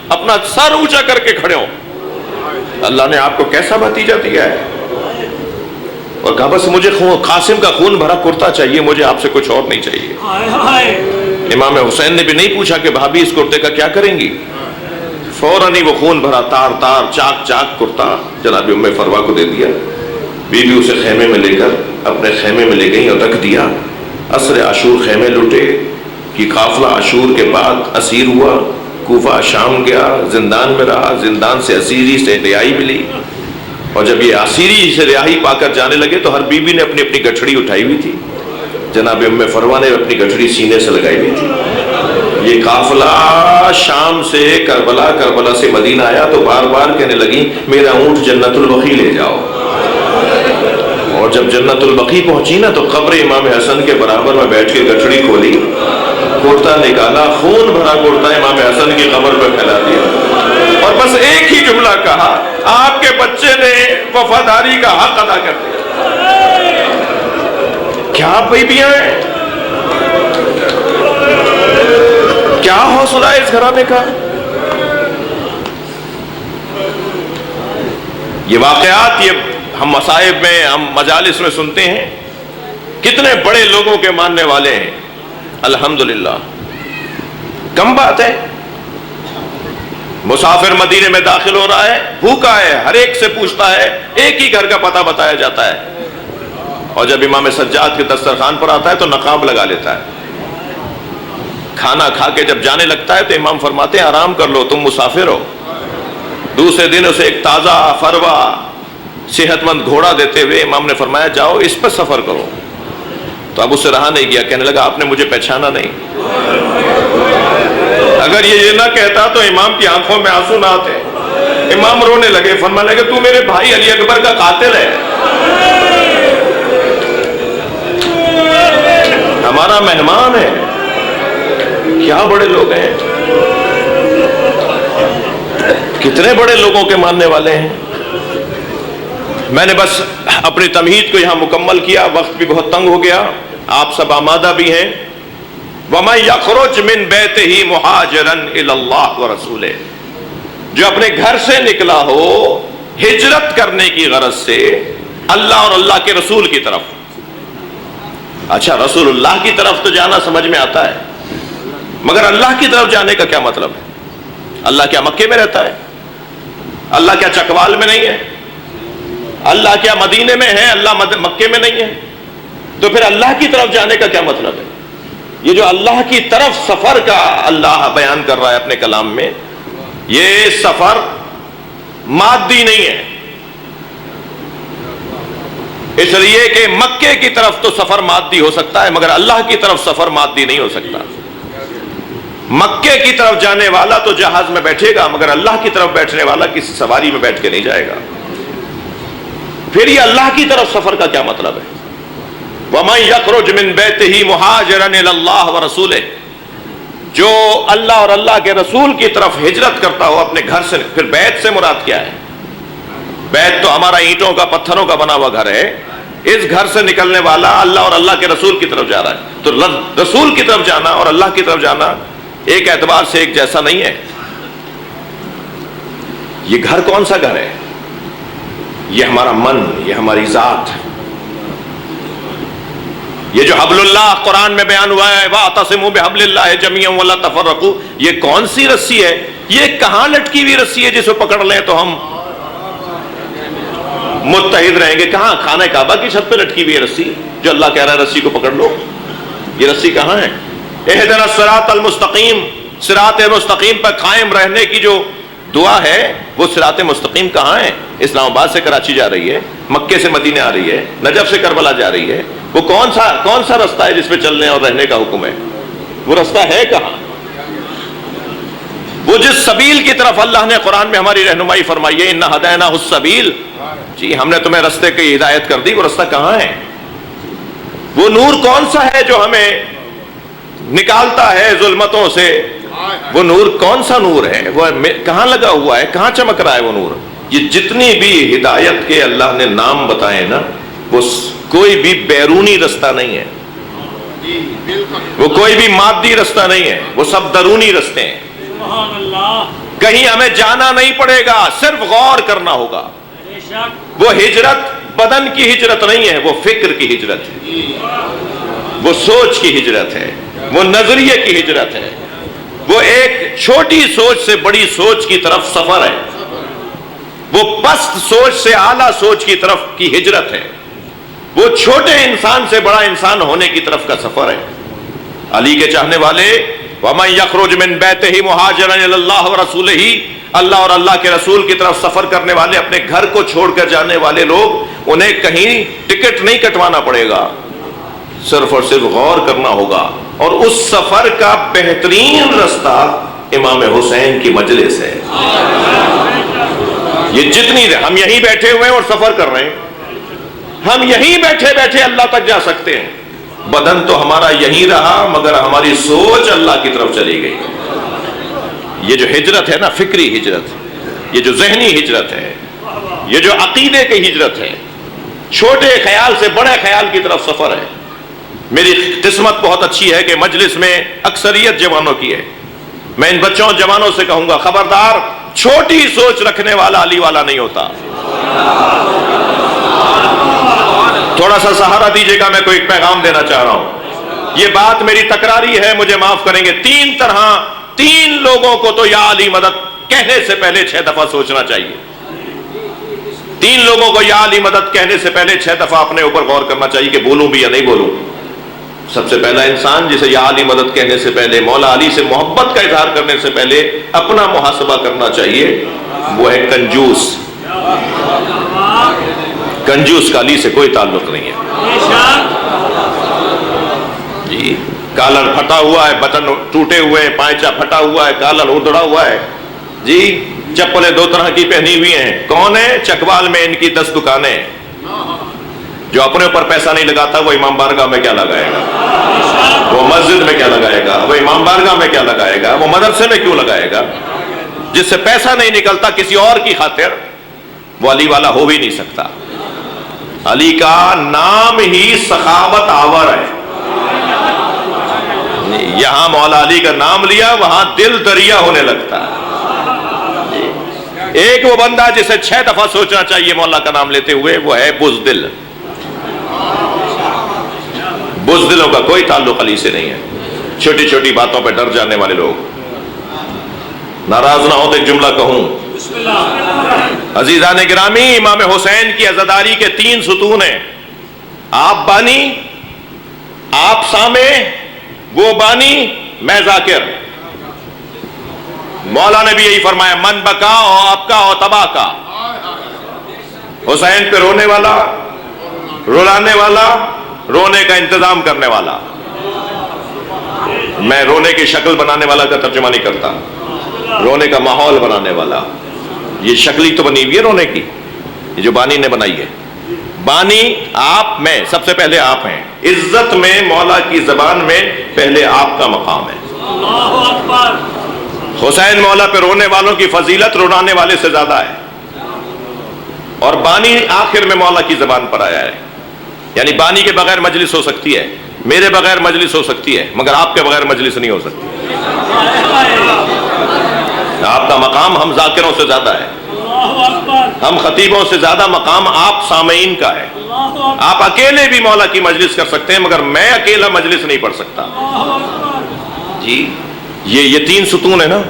اپنا سر اونچا کر کے کھڑے ہو، اللہ نے آپ کو کیسا بھتیجا دیا ہے۔ اور کہا بس مجھے قاسم کا خون بھرا کرتا چاہیے، مجھے آپ سے کچھ اور نہیں چاہیے۔ امام حسین نے بھی نہیں پوچھا کہ بھابی اس کرتے کا کیا کریں گی، فوراً ہی وہ خون بھرا تار تار چاک چاک کرتا جناب ام فروہ کو دے دیا۔ بی بی اسے خیمے میں لے کر اپنے خیمے میں لے گئی اور رکھ دیا۔ عصر عاشور خیمے لوٹے کہ قافلہ عاشور کے بعد اسیر ہوا، کوفہ شام گیا، زندان میں رہا، زندان سے اسیری سے رہائی ملی، اور جب یہ اسیری سے رہائی پا کر جانے لگے تو ہر بیوی نے اپنی اپنی گٹھڑی اٹھائی ہوئی تھی۔ جناب ام فروہ نے اپنی گٹھڑی سینے سے لگائی ہوئی تھی۔ یہ قافلہ شام سے کربلا، کربلا سے مدینہ آیا تو بار بار کہنے لگی میرا اونٹ جنت البقیع لے جاؤ۔ اور جب جنت البقیع پہنچی نا تو قبر امام حسن کے برابر میں بیٹھ کے گٹھڑی کھولی، کرتا نکالا، خون بھرا کرتا امام حسن کی قبر پہ پھیلا دیا، اور بس ایک ہی جملہ کہا، آپ کے بچے نے وفاداری کا حق ادا کر دیا۔ کیا بیبیاں ہیں، کیا حوصلہ ہے اس گھرانے کا۔ یہ واقعات یہ ہم مصائب میں، ہم مجالس میں سنتے ہیں، کتنے بڑے لوگوں کے ماننے والے ہیں، الحمدللہ۔ کم بات ہے، مسافر مدینے میں داخل ہو رہا ہے، بھوکا ہے، ہر ایک سے پوچھتا ہے، ایک ہی گھر کا پتہ بتایا جاتا ہے، اور جب امام سجاد کے دسترخوان پر آتا ہے تو نقاب لگا لیتا ہے۔ کھانا کھا کے جب جانے لگتا ہے تو امام فرماتے ہیں آرام کر لو، تم مسافر ہو۔ دوسرے دن اسے ایک تازہ فروا صحت مند گھوڑا دیتے ہوئے امام نے فرمایا جاؤ اس پر سفر کرو۔ تو اب اس سے رہا نہیں گیا، کہنے لگا آپ نے مجھے پہچانا نہیں۔ اگر یہ نہ کہتا تو امام کی آنکھوں میں آنسو نہ آتے، امام رونے لگے، فرمانے لگے تو میرے بھائی علی اکبر کا قاتل ہے۔ ہمارا مہمان ہے. کیا بڑے لوگ ہیں، کتنے بڑے لوگوں کے ماننے والے ہیں. میں نے بس اپنی تمہید کو یہاں مکمل کیا، وقت بھی بہت تنگ ہو گیا، آپ سب آمادہ بھی ہیں. وَمَن يَخْرُجْ مِن بَيْتِهِ مُهَاجِرًا إِلَى اللَّهِ وَرَسُولِهِ، جو اپنے گھر سے نکلا ہو ہجرت کرنے کی غرض سے اللہ اور اللہ کے رسول کی طرف. اچھا، رسول اللہ کی طرف تو جانا سمجھ میں آتا ہے، مگر اللہ کی طرف جانے کا کیا مطلب ہے؟ اللہ کیا مکے میں رہتا ہے؟ اللہ کیا چکوال میں نہیں ہے؟ اللہ کیا مدینے میں ہے؟ اللہ مکے میں نہیں ہے؟ تو پھر اللہ کی طرف جانے کا کیا مطلب ہے؟ یہ جو اللہ کی طرف سفر کا اللہ بیان کر رہا ہے اپنے کلام میں، یہ سفر مادی نہیں ہے. اس لیے کہ مکے کی طرف تو سفر مادی ہو سکتا ہے، مگر اللہ کی طرف سفر مادی نہیں ہو سکتا. مکے کی طرف جانے والا تو جہاز میں بیٹھے گا، مگر اللہ کی طرف بیٹھنے والا کسی سواری میں بیٹھ کے نہیں جائے گا. پھر یہ اللہ کی طرف سفر کا کیا مطلب ہے؟ وَمَن يَخْرُجْ مِن بَيْتِهِ مُهَاجِرًا إِلَى اللَّهِ وَرَسُولِهِ، جو اللہ اور اللہ کے رسول کی طرف ہجرت کرتا ہو اپنے گھر سے. پھر بیت سے مراد کیا ہے؟ بیت تو ہمارا اینٹوں کا پتھروں کا بنا ہوا گھر ہے. اس گھر سے نکلنے والا اللہ اور اللہ کے رسول کی طرف جا رہا ہے. تو رسول کی طرف جانا اور اللہ کی طرف جانا ایک اعتبار سے ایک جیسا نہیں ہے. یہ گھر کون سا گھر ہے؟ یہ ہمارا من، یہ ہماری ذات. یہ جو حبل اللہ قرآن میں بیان ہوا ہے، وَاعْتَصِمُوا بِحَبْلِ اللَّهِ جَمِيعًا وَلَا تَفَرَّقُوا، یہ کون سی رسی ہے؟ یہ کہاں لٹکی ہوئی رسی ہے جس کو پکڑ لیں تو ہم متحد رہیں گے؟ کہاں؟ خانہ کعبہ کی چھت پہ لٹکی ہوئی ہے رسی، جو اللہ کہہ رہا ہے رسی کو پکڑ لو. یہ رسی کہاں ہے؟ اہدنا الصراط المستقیم، صراط مستقیم پر قائم رہنے کی جو دعا ہے، وہ صراط مستقیم کہاں ہے؟ اسلام آباد سے کراچی جا رہی ہے، مکے سے مدینے آ رہی ہے، نجف سے کربلا جا رہی ہے. وہ کون سا رستہ ہے جس پہ چلنے اور رہنے کا حکم ہے؟ وہ رستہ ہے کہاں؟ وہ جس سبیل کی طرف اللہ نے قرآن میں ہماری رہنمائی فرمائی ہے، اِنَّا ہَدَيْنَاهُ السَّبِيلَ، جی ہم نے تمہیں رستے کی ہدایت کر دی. وہ رستہ کہاں ہے؟ وہ نور کون سا ہے جو ہمیں نکالتا ہے ظلمتوں سے؟ وہ نور کون سا نور ہے؟ وہ کہاں لگا ہوا ہے؟ کہاں چمک رہا ہے وہ نور؟ یہ جتنی بھی ہدایت کے اللہ نے نام بتائے نا، وہ کوئی بھی بیرونی رستہ نہیں ہے، وہ کوئی بھی مادی رستہ نہیں ہے، وہ سب درونی رستے ہیں. کہیں ہمیں جانا نہیں پڑے گا، صرف غور کرنا ہوگا. وہ ہجرت بدن کی ہجرت نہیں ہے، وہ فکر کی ہجرت ہے، وہ سوچ کی ہجرت ہے، وہ نظریے کی ہجرت ہے. وہ ایک چھوٹی سوچ سے بڑی سوچ کی طرف سفر ہے، وہ پست سوچ سے اعلیٰ سوچ کی طرف کی ہجرت ہے، وہ چھوٹے انسان سے بڑا انسان ہونے کی طرف کا سفر ہے. علی کے چاہنے والے، وَمَن يَخْرُجْ مِن بَيْتِهِ مُهَاجِرًا إِلَى اللَّهِ وَرَسُولِهِ، اللہ اور اللہ کے رسول کی طرف سفر کرنے والے، اپنے گھر کو چھوڑ کر جانے والے لوگ، انہیں کہیں ٹکٹ نہیں کٹوانا پڑے گا، صرف اور صرف غور کرنا ہوگا. اور اس سفر کا بہترین رستہ امام حسین کی مجلس ہے. یہ جتنی ہم یہیں بیٹھے ہوئے ہیں اور سفر کر رہے ہیں، ہم یہیں بیٹھے بیٹھے اللہ تک جا سکتے ہیں. بدن تو ہمارا یہیں رہا، مگر ہماری سوچ اللہ کی طرف چلی گئی. یہ جو ہجرت ہے نا، فکری ہجرت، یہ جو ذہنی ہجرت ہے، یہ جو عقیدے کی ہجرت ہے، چھوٹے خیال سے بڑے خیال کی طرف سفر ہے. میری قسمت بہت اچھی ہے کہ مجلس میں اکثریت جوانوں کی ہے. میں ان بچوں جوانوں سے کہوں گا، خبردار، چھوٹی سوچ رکھنے والا علی والا نہیں ہوتا. تھوڑا سا سہارا دیجیے گا، میں کوئی ایک پیغام دینا چاہ رہا ہوں. یہ بات میری تکراری ہے، مجھے معاف کریں گے. تین لوگوں کو تو یا علی مدد کہنے سے پہلے 6 دفعہ سوچنا چاہیے. 3 لوگوں کو یا علی مدد کہنے سے پہلے 6 دفعہ اپنے اوپر غور کرنا چاہیے کہ بولوں بھی یا نہیں بولوں. سب سے پہلا انسان جسے یا علی مدد کہنے سے پہلے، مولا علی سے محبت کا اظہار کرنے سے پہلے اپنا محاسبہ کرنا چاہیے، وہ ہے کنجوس. کنجوس کا علی سے کوئی تعلق نہیں ہے. جی، کالر پھٹا ہوا ہے، بٹن ٹوٹے ہوئے ہیں، پائچا پھٹا ہوا ہے، کالر ادڑا ہوا ہے. جی، چپلیں 2 طرح کی پہنی ہوئی ہیں. کون ہے؟ چکوال میں ان کی 10 دکانیں. جو اپنے اوپر پیسہ نہیں لگاتا وہ امام بارگاہ میں کیا لگائے گا؟ مسجد میں کیا لگائے گا، وہ امام بارگاہ میں کیا لگائے گا، وہ مدرسے میں کیوں لگائے گا؟ جس سے پیسہ نہیں نکلتا کسی اور کی خاطر، وہ علی والا ہو بھی نہیں سکتا۔ علی کا نام ہی سخاوت آور ہے۔ یہاں مولا علی کا نام لیا، وہاں دل دریا ہونے لگتا ہے۔ ایک وہ بندہ جسے 6 دفعہ سوچنا چاہیے مولا کا نام لیتے ہوئے، وہ ہے بزدل۔ بزدلوں کا کوئی تعلق علی سے نہیں ہے، چھوٹی چھوٹی باتوں پہ ڈر جانے والے لوگ۔ ناراض نہ ہو تو ایک جملہ کہوں۔ عزیزان گرامی، امام حسین کی عزاداری کے 3 ستون ہیں: آپ بانی، آپ سامع، وہ بانی، میں ذاکر۔ مولا نے بھی یہی فرمایا، من بکا ہو آپ کا ہو تباہ کا۔ حسین پہ رونے والا، رلانے والا، رونے کا انتظام کرنے والا۔ میں رونے کی شکل بنانے والا کا ترجمہ نہیں کرتا، رونے کا ماحول بنانے والا۔ یہ شکلی تو بنی ہوئی ہے رونے کی، یہ جو بانی نے بنائی ہے۔ بانی آپ، میں، سب سے پہلے آپ ہیں۔ عزت میں مولا کی زبان میں پہلے آپ کا مقام ہے۔ اللہ اکبر۔ حسین مولا پہ رونے والوں کی فضیلت رونے والے سے زیادہ ہے، اور بانی آخر میں مولا کی زبان پر آیا ہے۔ یعنی بانی کے بغیر مجلس ہو سکتی ہے، میرے بغیر مجلس ہو سکتی ہے، مگر آپ کے بغیر مجلس نہیں ہو سکتی۔ آپ کا مقام ہم ذاکروں سے زیادہ ہے، اللہ اکبر۔ ہم خطیبوں سے زیادہ مقام آپ سامعین کا ہے۔ اللہ اکبر۔ آپ اکیلے بھی مولا کی مجلس کر سکتے ہیں، مگر میں اکیلا مجلس نہیں پڑھ سکتا۔ اللہ اکبر۔ جی یہ 3 ستون ہیں نا،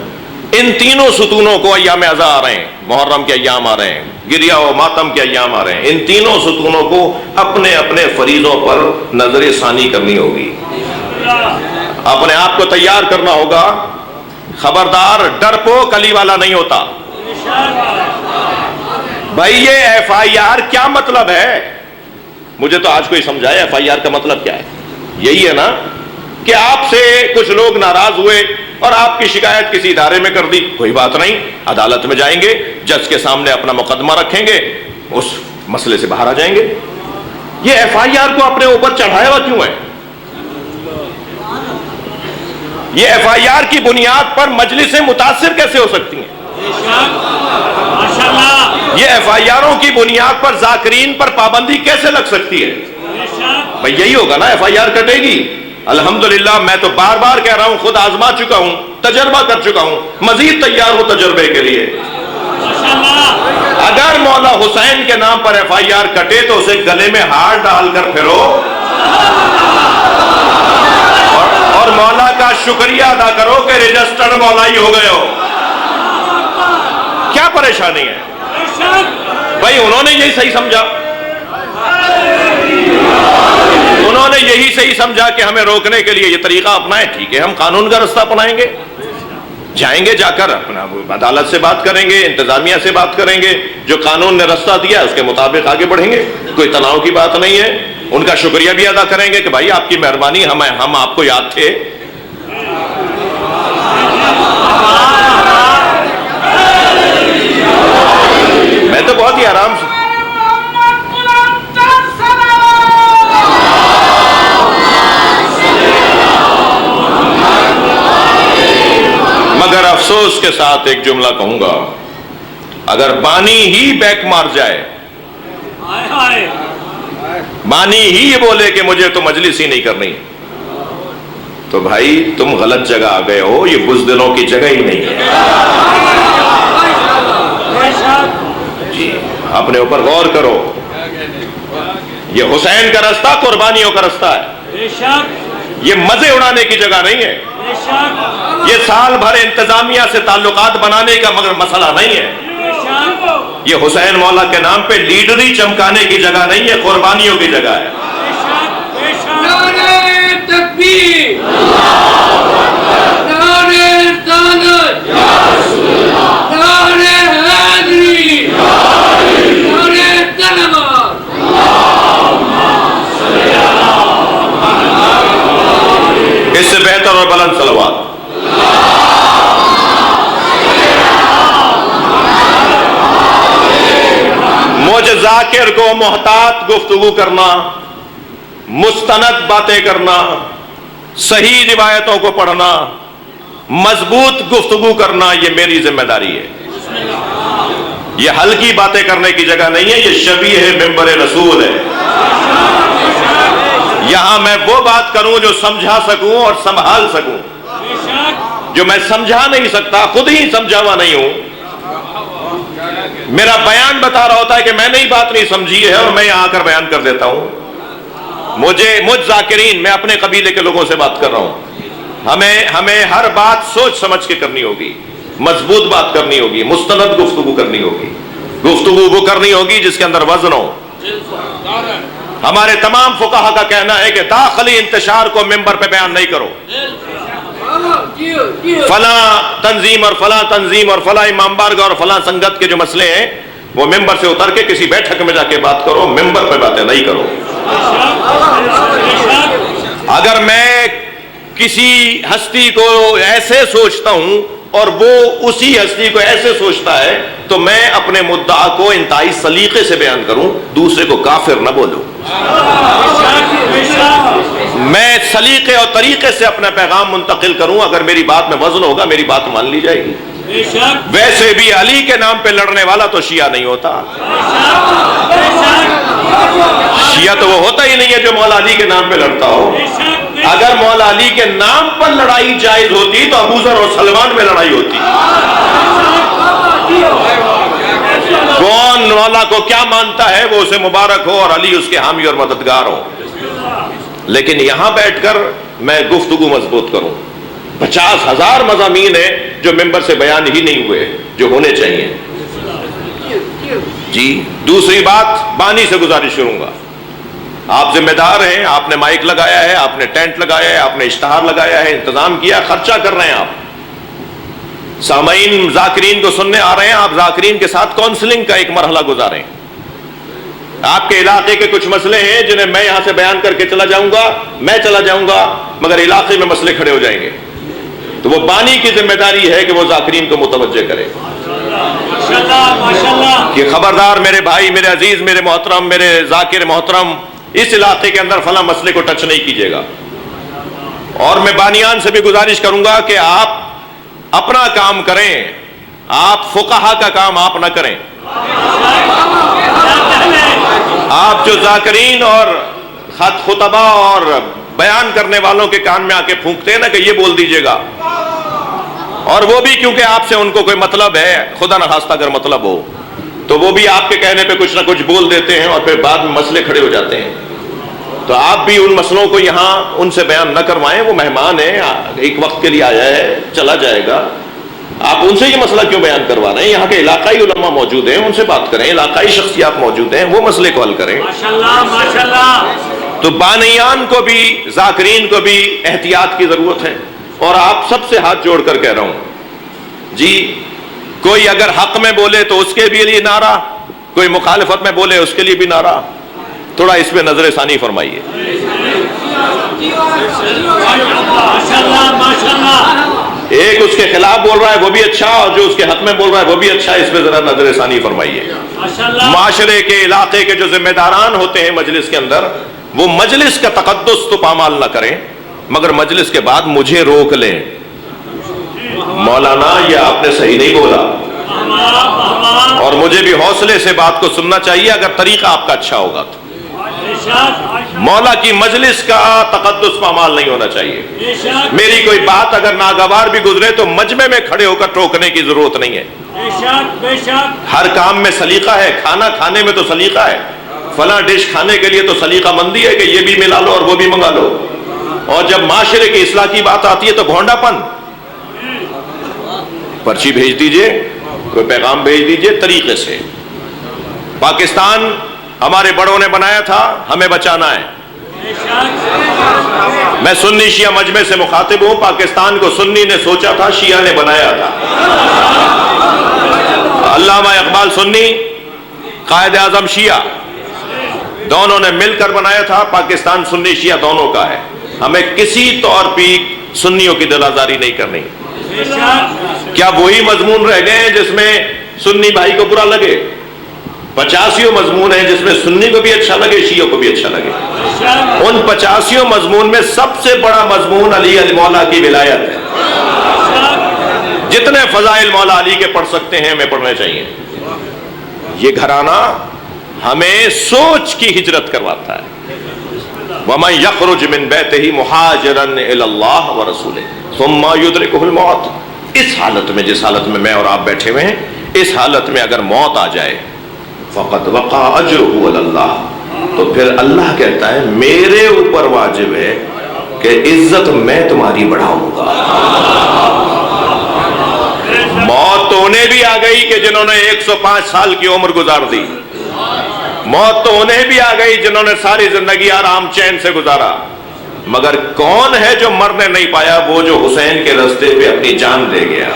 ان تینوں ستونوں کو ایام عزا آ رہے ہیں، محرم کے ایام آ رہے ہیں، گریہ و ماتم کے ایام آ رہے ہیں، ان تینوں ستونوں کو اپنے اپنے فریضوں پر نظر ثانی کرنی ہوگی، اپنے آپ کو تیار کرنا ہوگا۔ خبردار، ڈرپوک علی والا نہیں ہوتا۔ بھائی یہ ایف آئی آر کیا مطلب ہے؟ مجھے تو آج کوئی سمجھائے ایف آئی آر کا مطلب کیا ہے؟ یہی ہے نا کہ آپ سے کچھ لوگ ناراض ہوئے اور آپ کی شکایت کسی ادارے میں کر دی، کوئی بات نہیں، عدالت میں جائیں گے، جج کے سامنے اپنا مقدمہ رکھیں گے، اس مسئلے سے باہر آ جائیں گے۔ یہ ایف آئی آر کو اپنے اوپر چڑھایا ہوا کیوں ہے؟ یہ ایف آئی آر کی بنیاد پر مجلسیں متاثر کیسے ہو سکتی ہیں؟ یہ ایف آئی آروں کی بنیاد پر ذاکرین پر پابندی کیسے لگ سکتی ہے؟ بھئی یہی ہوگا نا، ایف آئی آر کٹے گی۔ الحمدللہ میں تو بار بار کہہ رہا ہوں، خود آزما چکا ہوں، تجربہ کر چکا ہوں، مزید تیار ہوں تجربے کے لیے۔ اگر مولا حسین کے نام پر ایف آئی آر کٹے تو اسے گلے میں ہار ڈال کر پھرو اور مولا کا شکریہ ادا کرو کہ رجسٹرڈ مولائی ہو گئے ہو۔ کیا پریشانی ہے؟ بھائی انہوں نے یہی صحیح سمجھا، انہوں نے یہی صحیح سمجھا کہ ہمیں روکنے کے لیے یہ طریقہ اپنائیں، ٹھیک ہے، ہم قانون کا رستہ اپنائیں گے، جائیں گے، جا کر اپنا عدالت سے بات کریں گے، انتظامیہ سے بات کریں گے، جو قانون نے رستہ دیا اس کے مطابق آگے بڑھیں گے، کوئی تناؤ کی بات نہیں ہے۔ ان کا شکریہ بھی ادا کریں گے کہ بھائی آپ کی مہربانی، ہم آپ کو یاد تھے۔ میں تو بہت ہی آرام سے، مگر افسوس کے ساتھ ایک جملہ کہوں گا، اگر بانی ہی بیک مار جائے، بانی ہی یہ بولے کہ مجھے تو مجلس ہی نہیں کرنی، تو بھائی تم غلط جگہ آ گئے ہو، یہ بزدلوں کی جگہ ہی نہیں ہے۔ جی اپنے اوپر غور کرو، یہ حسین کا رستہ قربانیوں کا رستہ ہے، یہ مزے اڑانے کی جگہ نہیں ہے، یہ سال بھر انتظامیہ سے تعلقات بنانے کا مگر مسئلہ نہیں ہے، یہ حسین مولا کے نام پہ لیڈری چمکانے کی جگہ نہیں ہے، قربانیوں کی جگہ ہے۔ نعرہ تکبیر، نعرہ رسالت، نعرہ حیدری، نعرہ تلوار۔ اس سے بہتر اور بلند صلوات۔ مجھ ذاکر کو محتاط گفتگو کرنا، مستند باتیں کرنا، صحیح روایتوں کو پڑھنا، مضبوط گفتگو کرنا، یہ میری ذمہ داری ہے۔ یہ ہلکی باتیں کرنے کی جگہ نہیں ہے، یہ شبیہ ممبر رسول ہے۔ یہاں میں وہ بات کروں جو سمجھا سکوں اور سنبھال سکوں، جو میں سمجھا نہیں سکتا، خود ہی سمجھا ہوا نہیں ہوں، میرا بیان بتا رہا ہوتا ہے کہ میں نے ہی بات نہیں سمجھی ہے اور میں یہاں آ کر بیان کر دیتا ہوں۔ مجھ ذاکرین، میں اپنے قبیلے کے لوگوں سے بات کر رہا ہوں، ہمیں ہر بات سوچ سمجھ کے کرنی ہوگی، مضبوط بات کرنی ہوگی، مستند گفتگو کرنی ہوگی، گفتگو وہ کرنی ہوگی جس کے اندر وزن ہو۔ ہمارے تمام فقہا کا کہنا ہے کہ داخلی انتشار کو ممبر پہ بیان نہیں کرو، فلاں تنظیم اور فلاں تنظیم اور فلاں امام بارگاہ اور فلاں سنگت کے جو مسئلے ہیں وہ ممبر سے اتر کے کسی بیٹھک میں جا کے بات کرو، ممبر پہ باتیں نہیں کرو۔ اگر میں کسی ہستی کو ایسے سوچتا ہوں اور وہ اسی ہستی کو ایسے سوچتا ہے تو میں اپنے مدعا کو انتہائی سلیقے سے بیان کروں، دوسرے کو کافر نہ بولوں۔ میں سلیقے اور طریقے سے اپنا پیغام منتقل کروں، اگر میری بات میں وزن ہوگا میری بات مان لی جائے گی۔ ویسے بھی علی کے نام پہ لڑنے والا تو شیعہ نہیں ہوتا، شیعہ تو وہ ہوتا ہی نہیں ہے جو مولا علی کے نام پہ لڑتا ہو۔ اگر مولا علی کے نام پر لڑائی جائز ہوتی تو ابو ذر اور سلمان میں لڑائی ہوتی۔ کون مولا کو کیا مانتا ہے وہ اسے مبارک ہو اور علی اس کے حامی اور مددگار ہو، لیکن یہاں بیٹھ کر میں گفتگو مضبوط کروں۔ 50,000 مضامین ہیں جو ممبر سے بیان ہی نہیں ہوئے جو ہونے چاہیے۔ جی دوسری بات، بانی سے گزارش کروں گا، آپ ذمہ دار ہیں، آپ نے مائک لگایا ہے، آپ نے ٹینٹ لگایا ہے، آپ نے اشتہار لگایا ہے، انتظام کیا، خرچہ کر رہے ہیں، آپ سامعین ذاکرین کو سننے آ رہے ہیں، آپ ذاکرین کے ساتھ کونسلنگ کا ایک مرحلہ گزاریں۔ آپ کے علاقے کے کچھ مسئلے ہیں جنہیں میں یہاں سے بیان کر کے چلا جاؤں گا مگر علاقے میں مسئلے کھڑے ہو جائیں گے، تو وہ بانی کی ذمہ داری ہے کہ وہ ذاکرین کو متوجہ کرے کہ خبردار میرے بھائی، میرے عزیز، میرے محترم، میرے ذاکر محترم، اس علاقے کے اندر فلاں مسئلے کو ٹچ نہیں کیجیے گا۔ اور میں بانیان سے بھی گزارش کروں گا کہ آپ اپنا کام کریں، آپ فقہا کا کام آپ نہ کریں۔ آپ جو ذاکرین اور خطبہ اور بیان کرنے والوں کے کان میں آ کے پھونکتے ہیں نا کہ یہ بول دیجئے گا، اور وہ بھی کیونکہ آپ سے ان کو کوئی مطلب ہے، خدا نخواستہ اگر مطلب ہو تو وہ بھی آپ کے کہنے پہ کچھ نہ کچھ بول دیتے ہیں اور پھر بعد میں مسئلے کھڑے ہو جاتے ہیں۔ تو آپ بھی ان مسئلوں کو یہاں ان سے بیان نہ کروائیں، وہ مہمان ہیں، ایک وقت کے لیے آیا ہے، چلا جائے گا، آپ ان سے یہ مسئلہ کیوں بیان کروا رہے ہیں؟ یہاں کے علاقائی علماء موجود ہیں، ان سے بات کریں، علاقائی شخصیات موجود ہیں، وہ مسئلے کو حل کریں۔ ماشاءاللہ۔ تو بانیان کو بھی، ذاکرین کو بھی احتیاط کی ضرورت ہے، اور آپ سب سے ہاتھ جوڑ کر کہہ رہا ہوں جی، کوئی اگر حق میں بولے تو اس کے بھی لیے نعرہ، کوئی مخالفت میں بولے اس کے لیے بھی نعرہ، تھوڑا اس پہ نظر ثانی فرمائیے۔ ایک اس کے خلاف بول رہا ہے وہ بھی اچھا، اور جو اس کے حق میں بول رہا ہے وہ بھی اچھا، اس پہ ذرا نظر ثانی فرمائیے۔ معاشرے کے، علاقے کے جو ذمہ داران ہوتے ہیں مجلس کے اندر، وہ مجلس کا تقدس تو پامال نہ کریں، مگر مجلس کے بعد مجھے روک لیں، مولانا یہ آپ نے صحیح نہیں بولا، اور مجھے بھی حوصلے سے بات کو سننا چاہیے اگر طریقہ آپ کا اچھا ہوگا تو۔ مولا کی مجلس کا تقدس پامال نہیں ہونا چاہیے۔ میری کوئی بات اگر ناگوار بھی گزرے تو مجمع میں کھڑے ہو کر ٹوکنے کی ضرورت نہیں ہے۔ ہر کام میں سلیقہ ہے، کھانا کھانے میں تو سلیقہ ہے، فلاں ڈش کھانے کے لیے تو سلیقہ مندی ہے کہ یہ بھی ملا لو اور وہ بھی منگا لو، اور جب معاشرے کی اصلاح کی بات آتی ہے تو گھونڈا پن، پرچی بھیج دیجئے، کوئی پیغام بھیج دیجئے طریقے سے۔ پاکستان ہمارے بڑوں نے بنایا تھا، ہمیں بچانا ہے۔ میں سنی شیعہ مجمع سے مخاطب ہوں، پاکستان کو سنی نے سوچا تھا، شیعہ نے بنایا تھا۔ علامہ اقبال سنی، قائد اعظم شیعہ، دونوں نے مل کر بنایا تھا۔ پاکستان سنی شیعہ دونوں کا ہے، ہمیں کسی طور پہ سنیوں کی دل آزاری نہیں کرنی۔ کیا وہی مضمون رہ گئے جس میں سنی بھائی کو برا لگے؟ 85 مضمون ہیں جس میں سنی کو بھی اچھا لگے، شیعہ کو بھی اچھا لگے۔ ان 85 مضمون میں سب سے بڑا مضمون علی مولا کی ولایت ہے۔ جتنے فضائل مولا علی کے پڑھ سکتے ہیں ہمیں پڑھنے چاہیے۔ یہ گھرانہ ہمیں سوچ کی ہجرت کرواتا ہے۔ وَمَن يَخْرُجْ مِن بَيْتِهِ مُهَاجِرًا إِلَى اللَّهِ وَرَسُولِهِ ثُمَّ يُدْرِكُهُ الْمَوْتُ، اس حالت میں جس حالت میں میں اور آپ بیٹھے ہوئے ہیں، اس حالت میں اگر موت آ جائے فَقَدْ وَقَعَ أَجْرُهُ عَلَى اللَّهِ، تو پھر اللہ کہتا ہے میرے اوپر واجب ہے کہ عزت میں تمہاری بڑھاؤں گا۔ موت تو انہیں بھی آ گئی کہ جنہوں نے 105 سال کی عمر گزار دی، موت تو انہیں بھی آ گئی جنہوں نے ساری زندگی آرام چین سے گزارا، مگر کون ہے جو مرنے نہیں پایا؟ وہ جو حسین کے راستے پہ اپنی جان دے گیا۔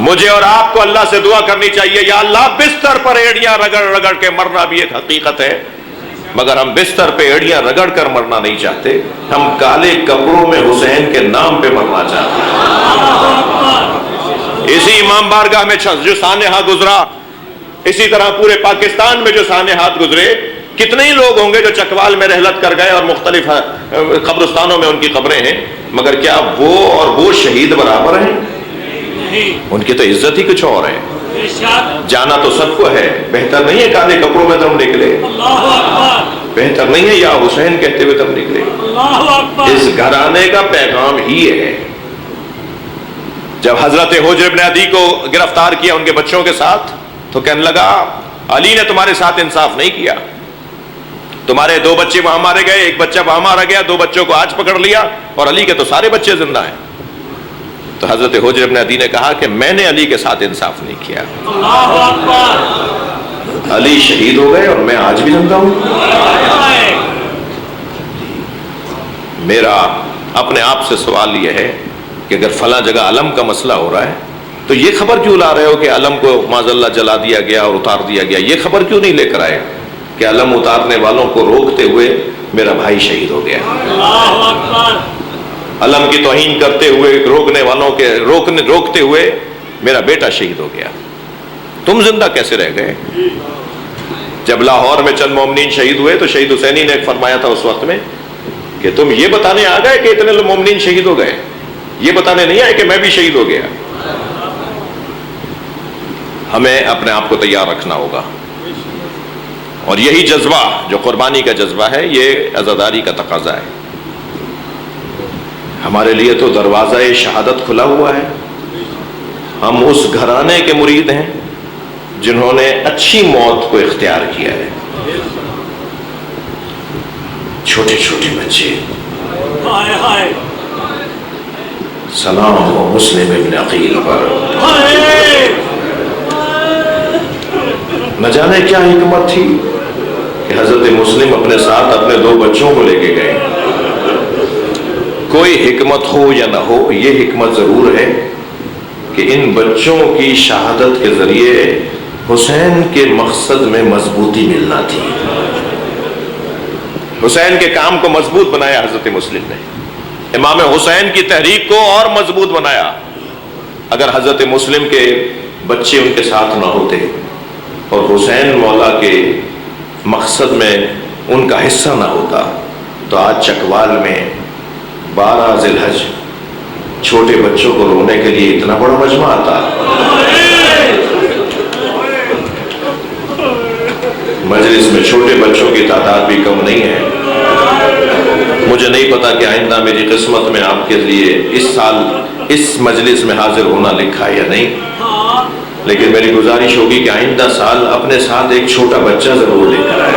مجھے اور آپ کو اللہ سے دعا کرنی چاہیے، یا اللہ بستر پر ایڑیاں رگڑ رگڑ کے مرنا بھی ایک حقیقت ہے، مگر ہم بستر پہ ایڑیاں رگڑ کر مرنا نہیں چاہتے، ہم کالے کپڑوں میں حسین کے نام پہ مرنا چاہتے ہیں۔ اسی امام بارگاہ میں جو سانحہ گزرا، اسی طرح پورے پاکستان میں جو سانحات گزرے، کتنے ہی لوگ ہوں گے جو چکوال میں رحلت کر گئے اور مختلف قبرستانوں میں ان کی قبریں ہیں، مگر کیا وہ اور وہ شہید برابر ہیں؟ ان کی تو عزت ہی کچھ اور ہے۔ جانا تو سب کو ہے، بہتر نہیں ہے کالے کپڑوں میں تم نکلے، بہتر نہیں ہے یا حسین کہتے ہوئے تم نکلے۔ اس گھرانے کا پیغام ہی ہے۔ جب حضرت حجر ابن عدی کو گرفتار کیا ان کے بچوں کے ساتھ، تو کہنے لگا علی نے تمہارے ساتھ انصاف نہیں کیا، تمہارے 2 بچے وہاں مارے گئے، ایک بچہ وہاں مارا گیا، 2 بچوں کو آج پکڑ لیا، اور علی کے تو سارے بچے زندہ ہیں۔ تو حضرت حجر ابن عدی نے کہا کہ میں نے علی کے ساتھ انصاف نہیں کیا، علی شہید ہو گئے اور میں آج بھی زندہ ہوں۔ میرا اپنے آپ سے سوال یہ ہے کہ اگر فلاں جگہ علم کا مسئلہ ہو رہا ہے تو یہ خبر کیوں لا رہے ہو کہ علم کو معاذ اللہ جلا دیا گیا اور اتار دیا گیا؟ یہ خبر کیوں نہیں لے کر آئے کہ علم اتارنے والوں کو روکتے ہوئے میرا بھائی شہید ہو گیا، علم کی توہین کرتے ہوئے روکنے والوں کے روکتے ہوئے میرا بیٹا شہید ہو گیا، تم زندہ کیسے رہ گئے؟ جب لاہور میں چند مومنین شہید ہوئے تو شہید حسینی نے فرمایا تھا اس وقت میں کہ تم یہ بتانے آ گئے کہ اتنے مومنین شہید ہو گئے، یہ بتانے نہیں آئے کہ میں بھی شہید ہو گیا۔ ہمیں اپنے آپ کو تیار رکھنا ہوگا، اور یہی جذبہ جو قربانی کا جذبہ ہے، یہ عزاداری کا تقاضا ہے۔ ہمارے لیے تو دروازہ شہادت کھلا ہوا ہے، ہم اس گھرانے کے مرید ہیں جنہوں نے اچھی موت کو اختیار کیا ہے۔ چھوٹے چھوٹے بچے، سلام ہو مسلم ابن عقیل پر، نہ جانے کیا حکمت تھی کہ حضرت مسلم اپنے ساتھ اپنے 2 بچوں کو لے کے گئے۔ کوئی حکمت ہو یا نہ ہو، یہ حکمت ضرور ہے کہ ان بچوں کی شہادت کے ذریعے حسین کے مقصد میں مضبوطی ملنا تھی۔ حسین کے کام کو مضبوط بنایا حضرت مسلم نے، امام حسین کی تحریک کو اور مضبوط بنایا۔ اگر حضرت مسلم کے بچے ان کے ساتھ نہ ہوتے اور حسین مولا کے مقصد میں ان کا حصہ نہ ہوتا تو آج چکوال میں 12 ذی الحج چھوٹے بچوں کو رونے کے لیے اتنا بڑا مجمع آتا۔ مجلس میں چھوٹے بچوں کی تعداد بھی کم نہیں ہے۔ مجھے نہیں پتا کہ آئندہ میری قسمت میں آپ کے لیے اس سال اس مجلس میں حاضر ہونا لکھا ہے یا نہیں، لیکن میری گزارش ہوگی کہ آئندہ سال اپنے ساتھ ایک چھوٹا بچہ ضرور لے کر آئے،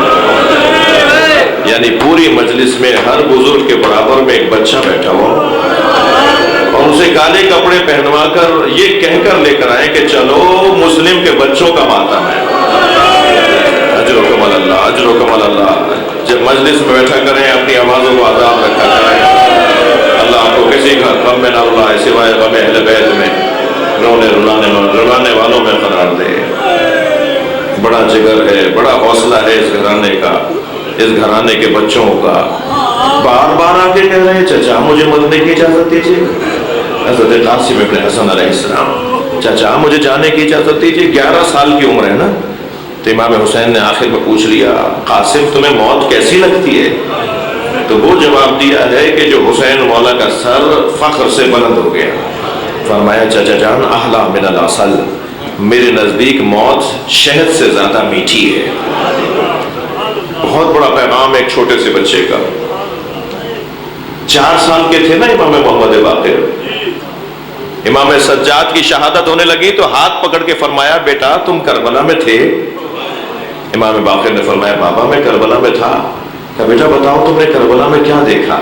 یعنی پوری مجلس میں ہر بزرگ کے برابر میں ایک بچہ بیٹھا ہو اور اسے کالے کپڑے پہنوا کر یہ کہہ کر لے کر آئے کہ چلو مسلم کے بچوں کا ماتم ہے۔ اجر و کمال اللہ، اجر و کمال اللہ۔ جب مجلس میں بیٹھا کریں اپنی آوازوں کو آزاد رکھا کریں، اللہ آپ کو کسی کا غم میں نہ رلائے سوائے غم اہل بیت میں رلانے والوں میں قرار دے۔ بڑا جگر ہے، بڑا حوصلہ ہے اس گھرانے کا، اس گھرانے کے بچوں کا۔ بار بار آ کے کہہ رہے ہیں چچا مجھے مرنے کی اجازت دیجیے۔ حضرت قاسم ابن حسن علیہ السلام چچا مجھے جانے کی اجازت دیجیے، 11 سال کی عمر ہے نا۔ تو امام حسین نے آخر میں پوچھ لیا قاسم تمہیں موت کیسی لگتی ہے؟ تو وہ جواب دیا ہے کہ جو حسین مولا کا سر فخر سے بلند ہو گیا۔ فرمایا چچا جان احلی من العسل، میرے نزدیک موت شہد سے زیادہ میٹھی ہے۔ بہت بڑا پیغام ایک چھوٹے سے بچے کا۔ 4 سال کے تھے نا امام محمد باقر، امام سجاد کی شہادت ہونے لگی تو ہاتھ پکڑ کے فرمایا بیٹا تم کربلا میں تھے؟ امام باقر نے فرمایا بابا میں کربلا میں تھا۔ کہا بیٹا بتاؤ تم نے کربلا میں کیا دیکھا؟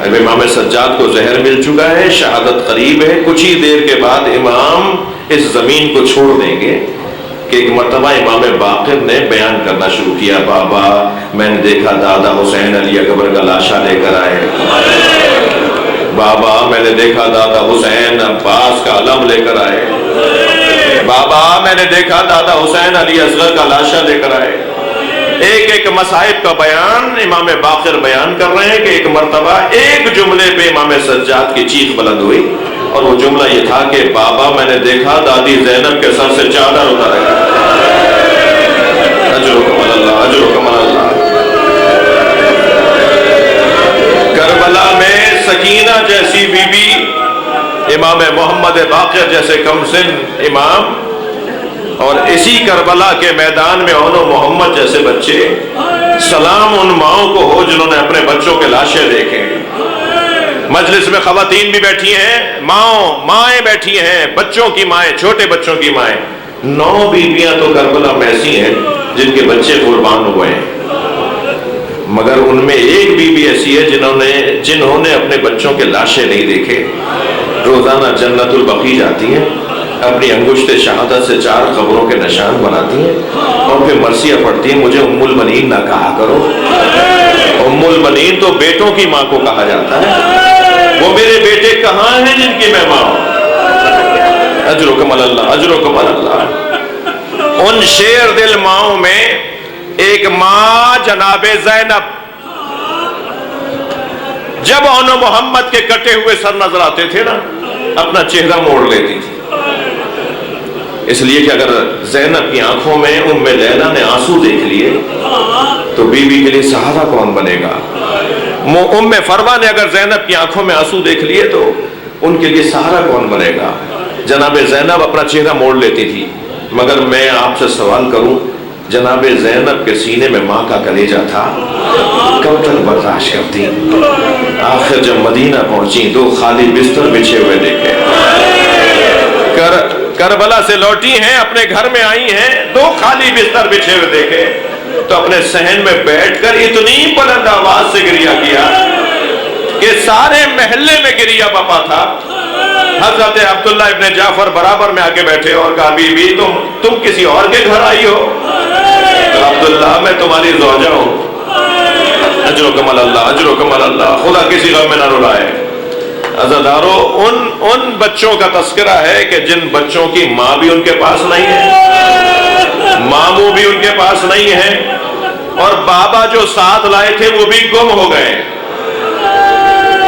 اب امام سجاد کو زہر مل چکا ہے، شہادت قریب ہے، کچھ ہی دیر کے بعد امام اس زمین کو چھوڑ دیں گے کہ ایک مرتبہ امام باقر نے بیان کرنا شروع کیا، بابا میں نے دیکھا دادا حسین علی اکبر کا لاشا لے کر آئے، بابا میں نے دیکھا دادا حسین عباس کا علم لے کر آئے، بابا میں نے دیکھا دادا حسین علی اصغر کا لاشا لے کر آئے۔ ایک ایک مصائب کا بیان امام باقر بیان کر رہے ہیں کہ ایک مرتبہ ایک جملے پہ امام سجاد کی چیخ بلند ہوئی، اور وہ جملہ یہ تھا کہ بابا میں نے دیکھا دادی زینب کے سر سے چادر اتارے گا۔ اجرکم اللہ، اجرکم اللہ۔ کربلا میں سکینہ جیسی بی بی، امام محمد باقر جیسے کم سن امام، اور اسی کربلا کے میدان میں اون و محمد جیسے بچے۔ سلام ان ماؤں کو ہو جنہوں نے اپنے بچوں کے لاشیں دیکھے۔ مجلس میں خواتین بھی بیٹھی ہیں، مائیں بیٹھی ہیں، بچوں کی مائیں، چھوٹے بچوں کی مائیں۔ 9 بیویاں تو کربلا میں ایسی ہیں جن کے بچے قربان ہوئے ہیں، مگر ان میں ایک بیوی ایسی ہے جنہوں نے اپنے بچوں کے لاشیں نہیں دیکھے۔ روزانہ جنت البقیع جاتی ہیں، اپنی انگشت شہادت سے 4 قبروں کے نشان بناتی ہیں، اور پھر مرثیہ پڑھتی ہیں مجھے ام المنین نہ کہا کرو۔ ام المنین تو بیٹوں کی ماں کو کہا جاتا ہے، وہ میرے بیٹے کہاں ہیں جن کی میں ماں ہوں؟ اجرکم اللہ، اجرکم اللہ۔ ان شیر دل ماؤں میں ایک ماں جناب زینب، جب اون محمد کے کٹے ہوئے سر نظر آتے تھے نا اپنا چہرہ موڑ لیتی تھی، اس لیے کہ اگر زینب کی آنکھوں میں ام لیلا نے آنسو دیکھ لیے تو بی بی کے لیے سہارا کون بنے گا؟ ام فروہ نے اگر زینب کی آنکھوں میں آنسو دیکھ لیے تو ان کے لیے سہارا کون بنے گا؟ جناب زینب اپنا چہرہ موڑ لیتی تھی، مگر میں آپ سے سوال کروں جناب زینب کے سینے میں ماں کا کلیجہ تھا، کب تک برداشت کرتی؟ آخر جب مدینہ پہنچی 2 خالی بستر بچھے ہوئے دیکھے، کربلا سے لوٹی ہیں، اپنے گھر میں آئی ہیں، 2 خالی بستر بچھے ہوئے دیکھے تو اپنے صحن میں بیٹھ کر اتنی بلند آواز سے گریہ کیا کہ سارے محلے میں گریہ بپا تھا۔ حضرت عبداللہ ابن جعفر برابر میں آکے بیٹھے اور کہا بی بی تم کسی اور کے گھر آئی ہو؟ تو عبداللہ میں تمہاری زوجہ ہوں۔ اجرکم اللہ، اجرکم اللہ، خدا کسی غم میں نہ رلائے۔ عزادارو ان بچوں کا تذکرہ ہے کہ جن بچوں کی ماں بھی ان کے پاس نہیں ہے، ماموں بھی ان کے پاس نہیں ہے، اور بابا جو ساتھ لائے تھے وہ بھی گم ہو گئے۔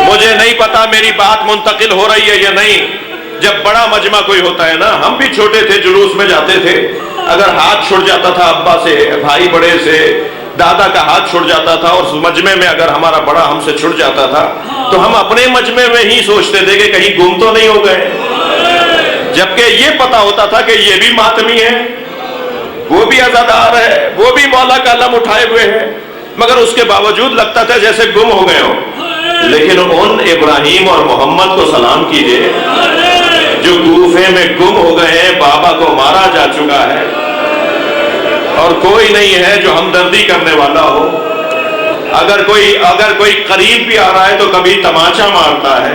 مجھے نہیں پتا میری بات منتقل ہو رہی ہے یا نہیں۔ جب بڑا مجمع کوئی ہوتا ہے نا، ہم بھی چھوٹے تھے جلوس میں جاتے تھے، اگر ہاتھ چھوڑ جاتا تھا ابا سے، بھائی بڑے سے، دادا کا ہاتھ چھوڑ جاتا تھا، اور مجمع میں اگر ہمارا بڑا ہم سے چھوڑ جاتا تھا تو ہم اپنے مجمع میں ہی سوچتے تھے کہ کہیں گم تو نہیں ہو گئے، جبکہ یہ پتا ہوتا تھا کہ یہ بھی ماتمی ہے، وہ بھی عزادار ہے، وہ بھی مولا کا علم اٹھائے ہوئے ہے، مگر اس کے باوجود لگتا تھا جیسے گم ہو گئے ہو۔ لیکن ان ابراہیم اور محمد کو سلام کیجئے جو کوفے میں گم ہو گئے ہیں، بابا کو مارا جا چکا ہے، اور کوئی نہیں ہے جو ہمدردی کرنے والا ہو۔ اگر کوئی قریب بھی آ رہا ہے تو کبھی تماچا مارتا ہے،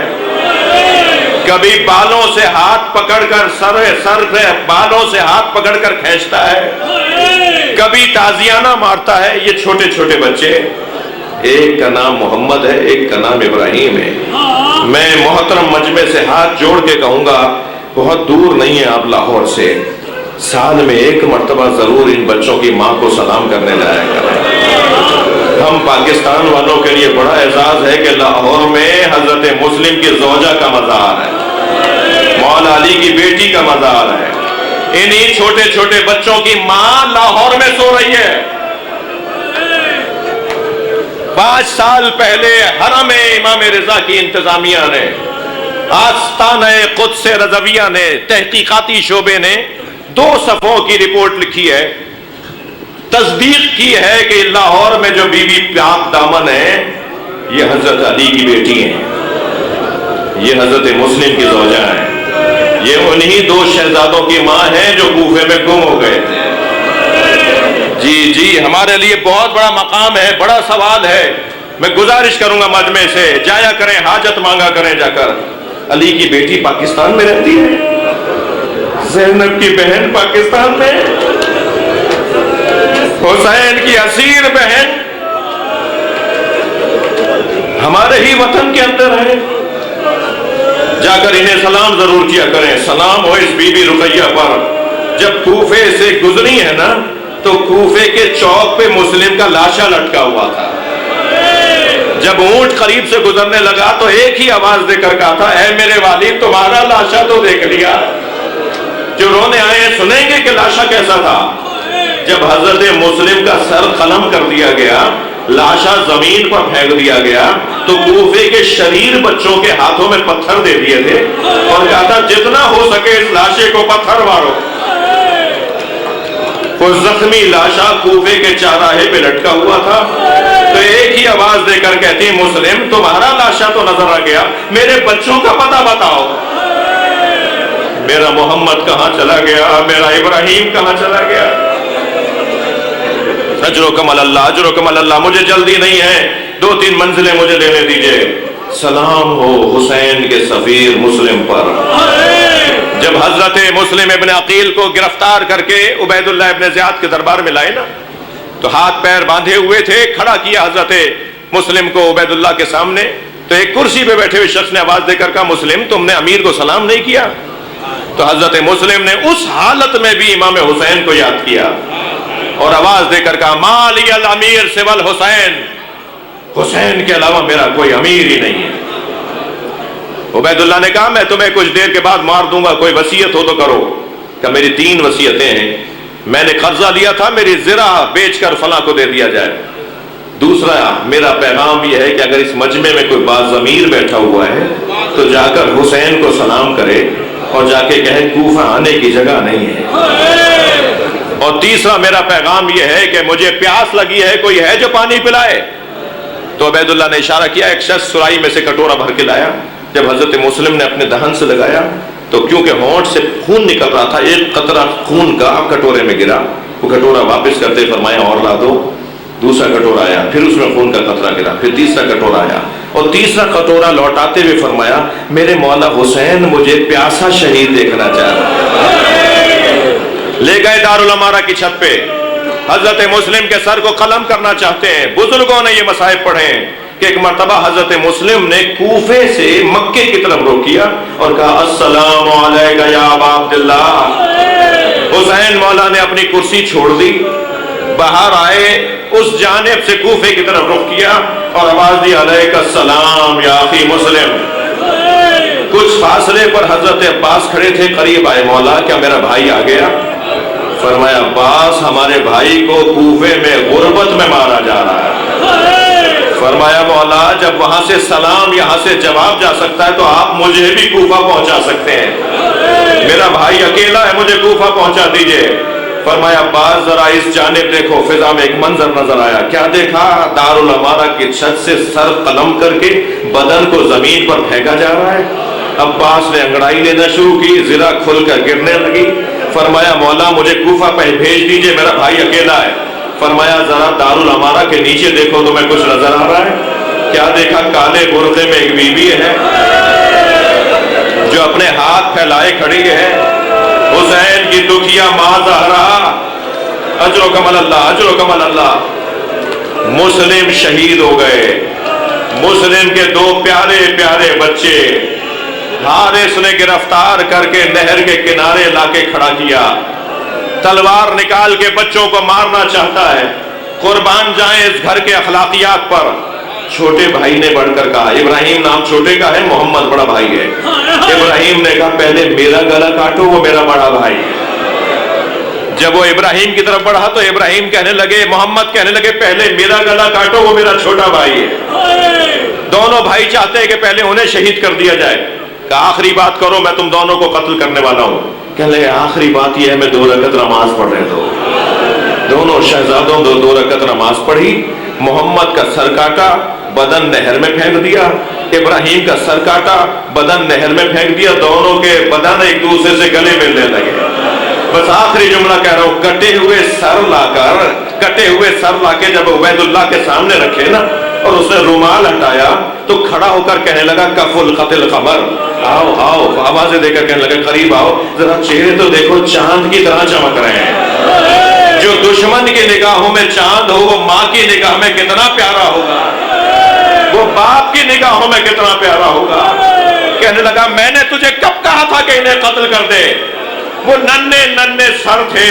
کبھی بالوں سے ہاتھ پکڑ کر سر پہ بالوں سے ہاتھ پکڑ کر کھینچتا ہے، کبھی تازیانہ مارتا ہے۔ یہ چھوٹے چھوٹے بچے، ایک کا نام محمد ہے، ایک کا نام ابراہیم ہے۔ میں محترم مجمع سے ہاتھ جوڑ کے کہوں گا بہت دور نہیں ہے آپ لاہور سے، سال میں 1 مرتبہ ضرور ان بچوں کی ماں کو سلام کرنے جایا کریں۔ ہم پاکستان والوں کے لیے بڑا اعزاز ہے کہ لاہور میں حضرت مسلم کی زوجہ کا مزار ہے۔ مولا علی کی بیٹی کا مزار ہے. انہی چھوٹے چھوٹے بچوں کی ماں لاہور میں سو رہی ہے. 5 سال پہلے حرم امام رضا کی انتظامیہ نے، آستانہ قدس رضویہ نے، تحقیقاتی شعبے نے 2 صفحوں کی رپورٹ لکھی ہے، تصدیق کی ہے کہ لاہور میں جو بی بی پاک دامن ہے یہ حضرت علی کی بیٹی ہیں، یہ حضرت مسلم کی زوجہ ہیں، یہ انہی 2 شہزادوں کی ماں ہیں جو کوفے میں گم ہو گئے تھے. جی ہمارے لیے بہت بڑا مقام ہے، بڑا سوال ہے. میں گزارش کروں گا مجمع سے، جایا کریں، حاجت مانگا کریں جا کر. علی کی بیٹی پاکستان میں رہتی ہے، زینب کی بہن پاکستان میں، حسین کی اسیر بہن ہمارے ہی وطن کے اندر ہے. جا کر انہیں سلام ضرور کیا کریں. سلام ہو اس بی بی رقیہ پر. جب کوفے سے گزری ہے نا تو کوفے کے چوک پہ مسلم کا لاشا لٹکا ہوا تھا. جب اونٹ قریب سے گزرنے لگا تو ایک ہی آواز دے کر کہا تھا، اے میرے والد تمہارا لاشا تو دیکھ لیا. جو رونے آئے ہیں سنیں گے کہ لاشا کیسا تھا. جب حضرت مسلم کا سر قلم کر دیا گیا، لاشا زمین پر پھینک دیا گیا، تو کوفے کے شریر بچوں کے ہاتھوں میں پتھر دے دیے تھے اور کہا تھا جتنا ہو سکے اس لاشے کو پتھر مارو. وہ زخمی لاشا کوفے کے چوراہے پہ لٹکا ہوا تھا. تو ایک ہی آواز دے کر کہتی، مسلم تمہارا لاشا تو نظر آ گیا، میرے بچوں کا پتہ بتاؤ. میرا محمد کہاں چلا گیا، میرا ابراہیم کہاں چلا گیا. اجرکم اللہ، اجرکم اللہ، مجھے جلدی نہیں ہے، 2-3 منزلیں مجھے لینے دیجئے. سلام ہو حسین کے سفیر مسلم پر. جب حضرت مسلم ابن عقیل کو گرفتار کر کے عبید اللہ ابن زیاد کے دربار میں لائے نا، تو ہاتھ پیر باندھے ہوئے تھے، کھڑا کیا حضرت مسلم کو عبید اللہ کے سامنے. تو ایک کرسی پہ بیٹھے ہوئے شخص نے آواز دے کر کہا، مسلم تم نے امیر کو سلام نہیں کیا. تو حضرت مسلم نے اس حالت میں بھی امام حسین کو یاد کیا اور آواز دے کر کہا، ما لی الامیر سوى الحسین، حسین کے علاوہ میرا کوئی امیر ہی نہیں ہے. عبید اللہ نے کہا، میں تمہیں کچھ دیر کے بعد مار دوں گا، کوئی وصیت ہو تو کرو. کہ میری 3 وصیتیں ہیں. میں نے قرضہ لیا تھا، میری زرہ بیچ کر فلاں کو دے دیا جائے. دوسرا میرا پیغام یہ ہے کہ اگر اس مجمع میں کوئی باضمیر بیٹھا ہوا ہے تو جا کر حسین کو سلام کرے اور جا کے کہے کوفہ آنے کی جگہ نہیں ہے. اور تیسرا میرا پیغام یہ ہے کہ مجھے پیاس لگی ہے، کوئی ہے جو پانی پلائے. تو عبید اللہ نے اشارہ کیا، ایک شخص سرائی میں سے کٹورا بھر کے لایا. جب حضرت مسلم نے اپنے دہن سے لگایا تو کیونکہ ہونٹ سے خون نکل رہا تھا، ایک قطرہ خون کا کٹورے میں گرا. وہ کٹورا واپس کرتے فرمایا اور لا دو. دوسرا کٹورا آیا، پھر اس میں خون کا قطرہ گرا. پھر تیسرا کٹورا آیا اور تیسرا کٹورا لوٹاتے ہوئے فرمایا، میرے مولا حسین مجھے پیاسا شہید دیکھنا چاہتا. لے گئے دارالعمارہ کی چھت پہ، حضرت مسلم کے سر کو قلم کرنا چاہتے ہیں. بزرگوں نے یہ مصائب پڑھے ہیں کہ ایک مرتبہ حضرت مسلم نے کوفے سے مکے کی طرف رخ کیا اور کہا، السلام علیکم یا ابا عبداللہ. حسین مولا نے اپنی کرسی چھوڑ دی، باہر آئے، اس جانب سے کوفے کی طرف رخ کیا اور آواز دی، علیک السلام یا اخی مسلم. کچھ فاصلے پر حضرت عباس کھڑے تھے، قریب آئے، مولا کیا میرا بھائی آ گیا؟ فرمایا، عباس ہمارے بھائی کو کوفے میں غربت میں مارا جا رہا ہے. فرمایا، مولا جب وہاں سے سلام یہاں سے جواب جا سکتا ہے تو آپ مجھے بھی کوفہ پہنچا سکتے ہیں. میرا بھائی اکیلا ہے، مجھے کوفہ پہنچا دیجئے. فرمایا، عباس ذرا اس جانب دیکھو. فضا میں ایک منظر نظر آیا. کیا دیکھا؟ دارالعمارہ کی چھت سے سر قلم کر کے بدن کو زمین پر پھینکا جا رہا ہے. عباس نے انگڑائی لینا شروع کی، زرہ کھل کر گرنے لگی. فرمایا، مولا مجھے کوفہ پہ بھیج دیجئے، میرا بھائی اکیلا ہے. فرمایا، ذرا دارالعمارہ کے نیچے دیکھو تمہیں کچھ نظر آ رہا ہے؟ کیا دیکھا؟ کالے برقعے میں ایک بی بی ہے جو اپنے ہاتھ پھیلائے کھڑی ہے. حسین کی دکھیا ماں زہرا، اجرکم اللہ، اجرکم اللہ. مسلم شہید ہو گئے. مسلم کے 2 پیارے پیارے بچے حارث نے گرفتار کر کے نہر کے کنارے لا کے کھڑا کیا. تلوار نکال کے بچوں کو مارنا چاہتا ہے. قربان جائیں اس گھر کے اخلاقیات پر. چھوٹے بھائی نے بڑھ کر کہا، ابراہیم نام چھوٹے کا ہے، محمد بڑا بھائی ہے۔ ابراہیم نے کہا پہلے میرا گلا کاٹو، وہ میرا بڑا بھائی ہے۔ جب وہ ابراہیم کی طرف بڑھا تو ابراہیم کہنے لگے، محمد کہنے لگے پہلے میرا گلا کاٹو، وہ میرا چھوٹا بھائی ہے۔ دونوں بھائی چاہتے ہیں کہ پہلے انہیں شہید کر دیا جائے۔ کہا آخری بات کرو، میں تم دونوں کو قتل کرنے والا ہوں۔ کہنے لگے آخری بات یہ ہے میں 2 رکعت نماز پڑھنے دو۔ دونوں شہزادوں 2 رکعت نماز پڑھی، محمد کا سر کاٹا، بدن نہر میں پھینک دیا، ابراہیم کا سر کاٹا، بدن نہر میں پھینک دیا، دونوں کے بدن ایک دوسرے سے گلے ملنے لگے۔ بس آخری جملہ کہہ رہا ہوں، کٹے ہوئے سر لا کے جب عبید اللہ کے سامنے رکھے نا اور اس نے رومال ہٹایا تو کھڑا ہو کر کہنے لگا کف القتل قمر، آؤ آؤ، آوازیں دے کر کہنے لگا قریب آؤ، ذرا چہرے تو دیکھو چاند کی طرح چمک رہے ہیں۔ جو دشمن کی نگاہوں میں چاند ہو وہ ماں کی نگاہ میں کتنا پیارا ہوگا، وہ باپ کی نگاہوں میں کتنا پیارا ہوگا۔ کہنے لگا میں نے تجھے کب کہا تھا کہ انہیں قتل کر دے؟ وہ ننھے سر تھے۔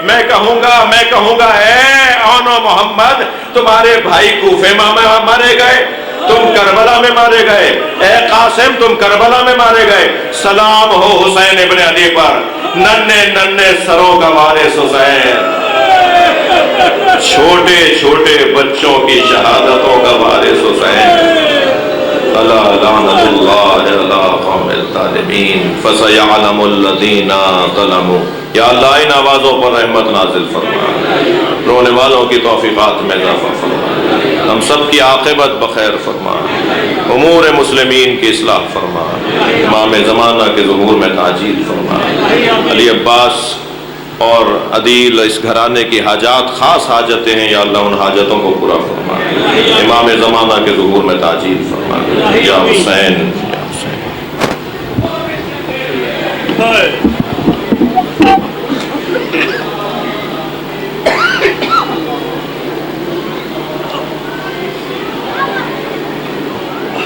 میں کہوں گا اے اونو محمد، تمہارے بھائی کوفے میں مارے گئے، تم کربلا میں مارے گئے، اے قاسم تم کربلا میں مارے گئے، سلام ہو حسین ابن علی پر، ننھے سروں کا وارث حسین، چھوٹے بچوں کی شہادتوں کا وارث حسین۔ الا لعنت اللہ علی قوم الظالمین فسیعلم الذین ظلموا۔ یا اللہ ان آوازوں پر رحمت نازل فرما، رونے والوں کی توفیقات میں اضافہ فرما، ہم سب کی عاقبت بخیر فرما، امور مسلمین کی اصلاح فرما، امام زمانہ کے ظہور میں تعجیل فرما۔ علی عباس اور عدیل اس گھرانے کی حاجات خاص حاجتیں ہیں، یا اللہ ان حاجتوں کو پورا فرما، امام زمانہ کے ظہور میں تعجیل فرما، یا حسین یا حسین۔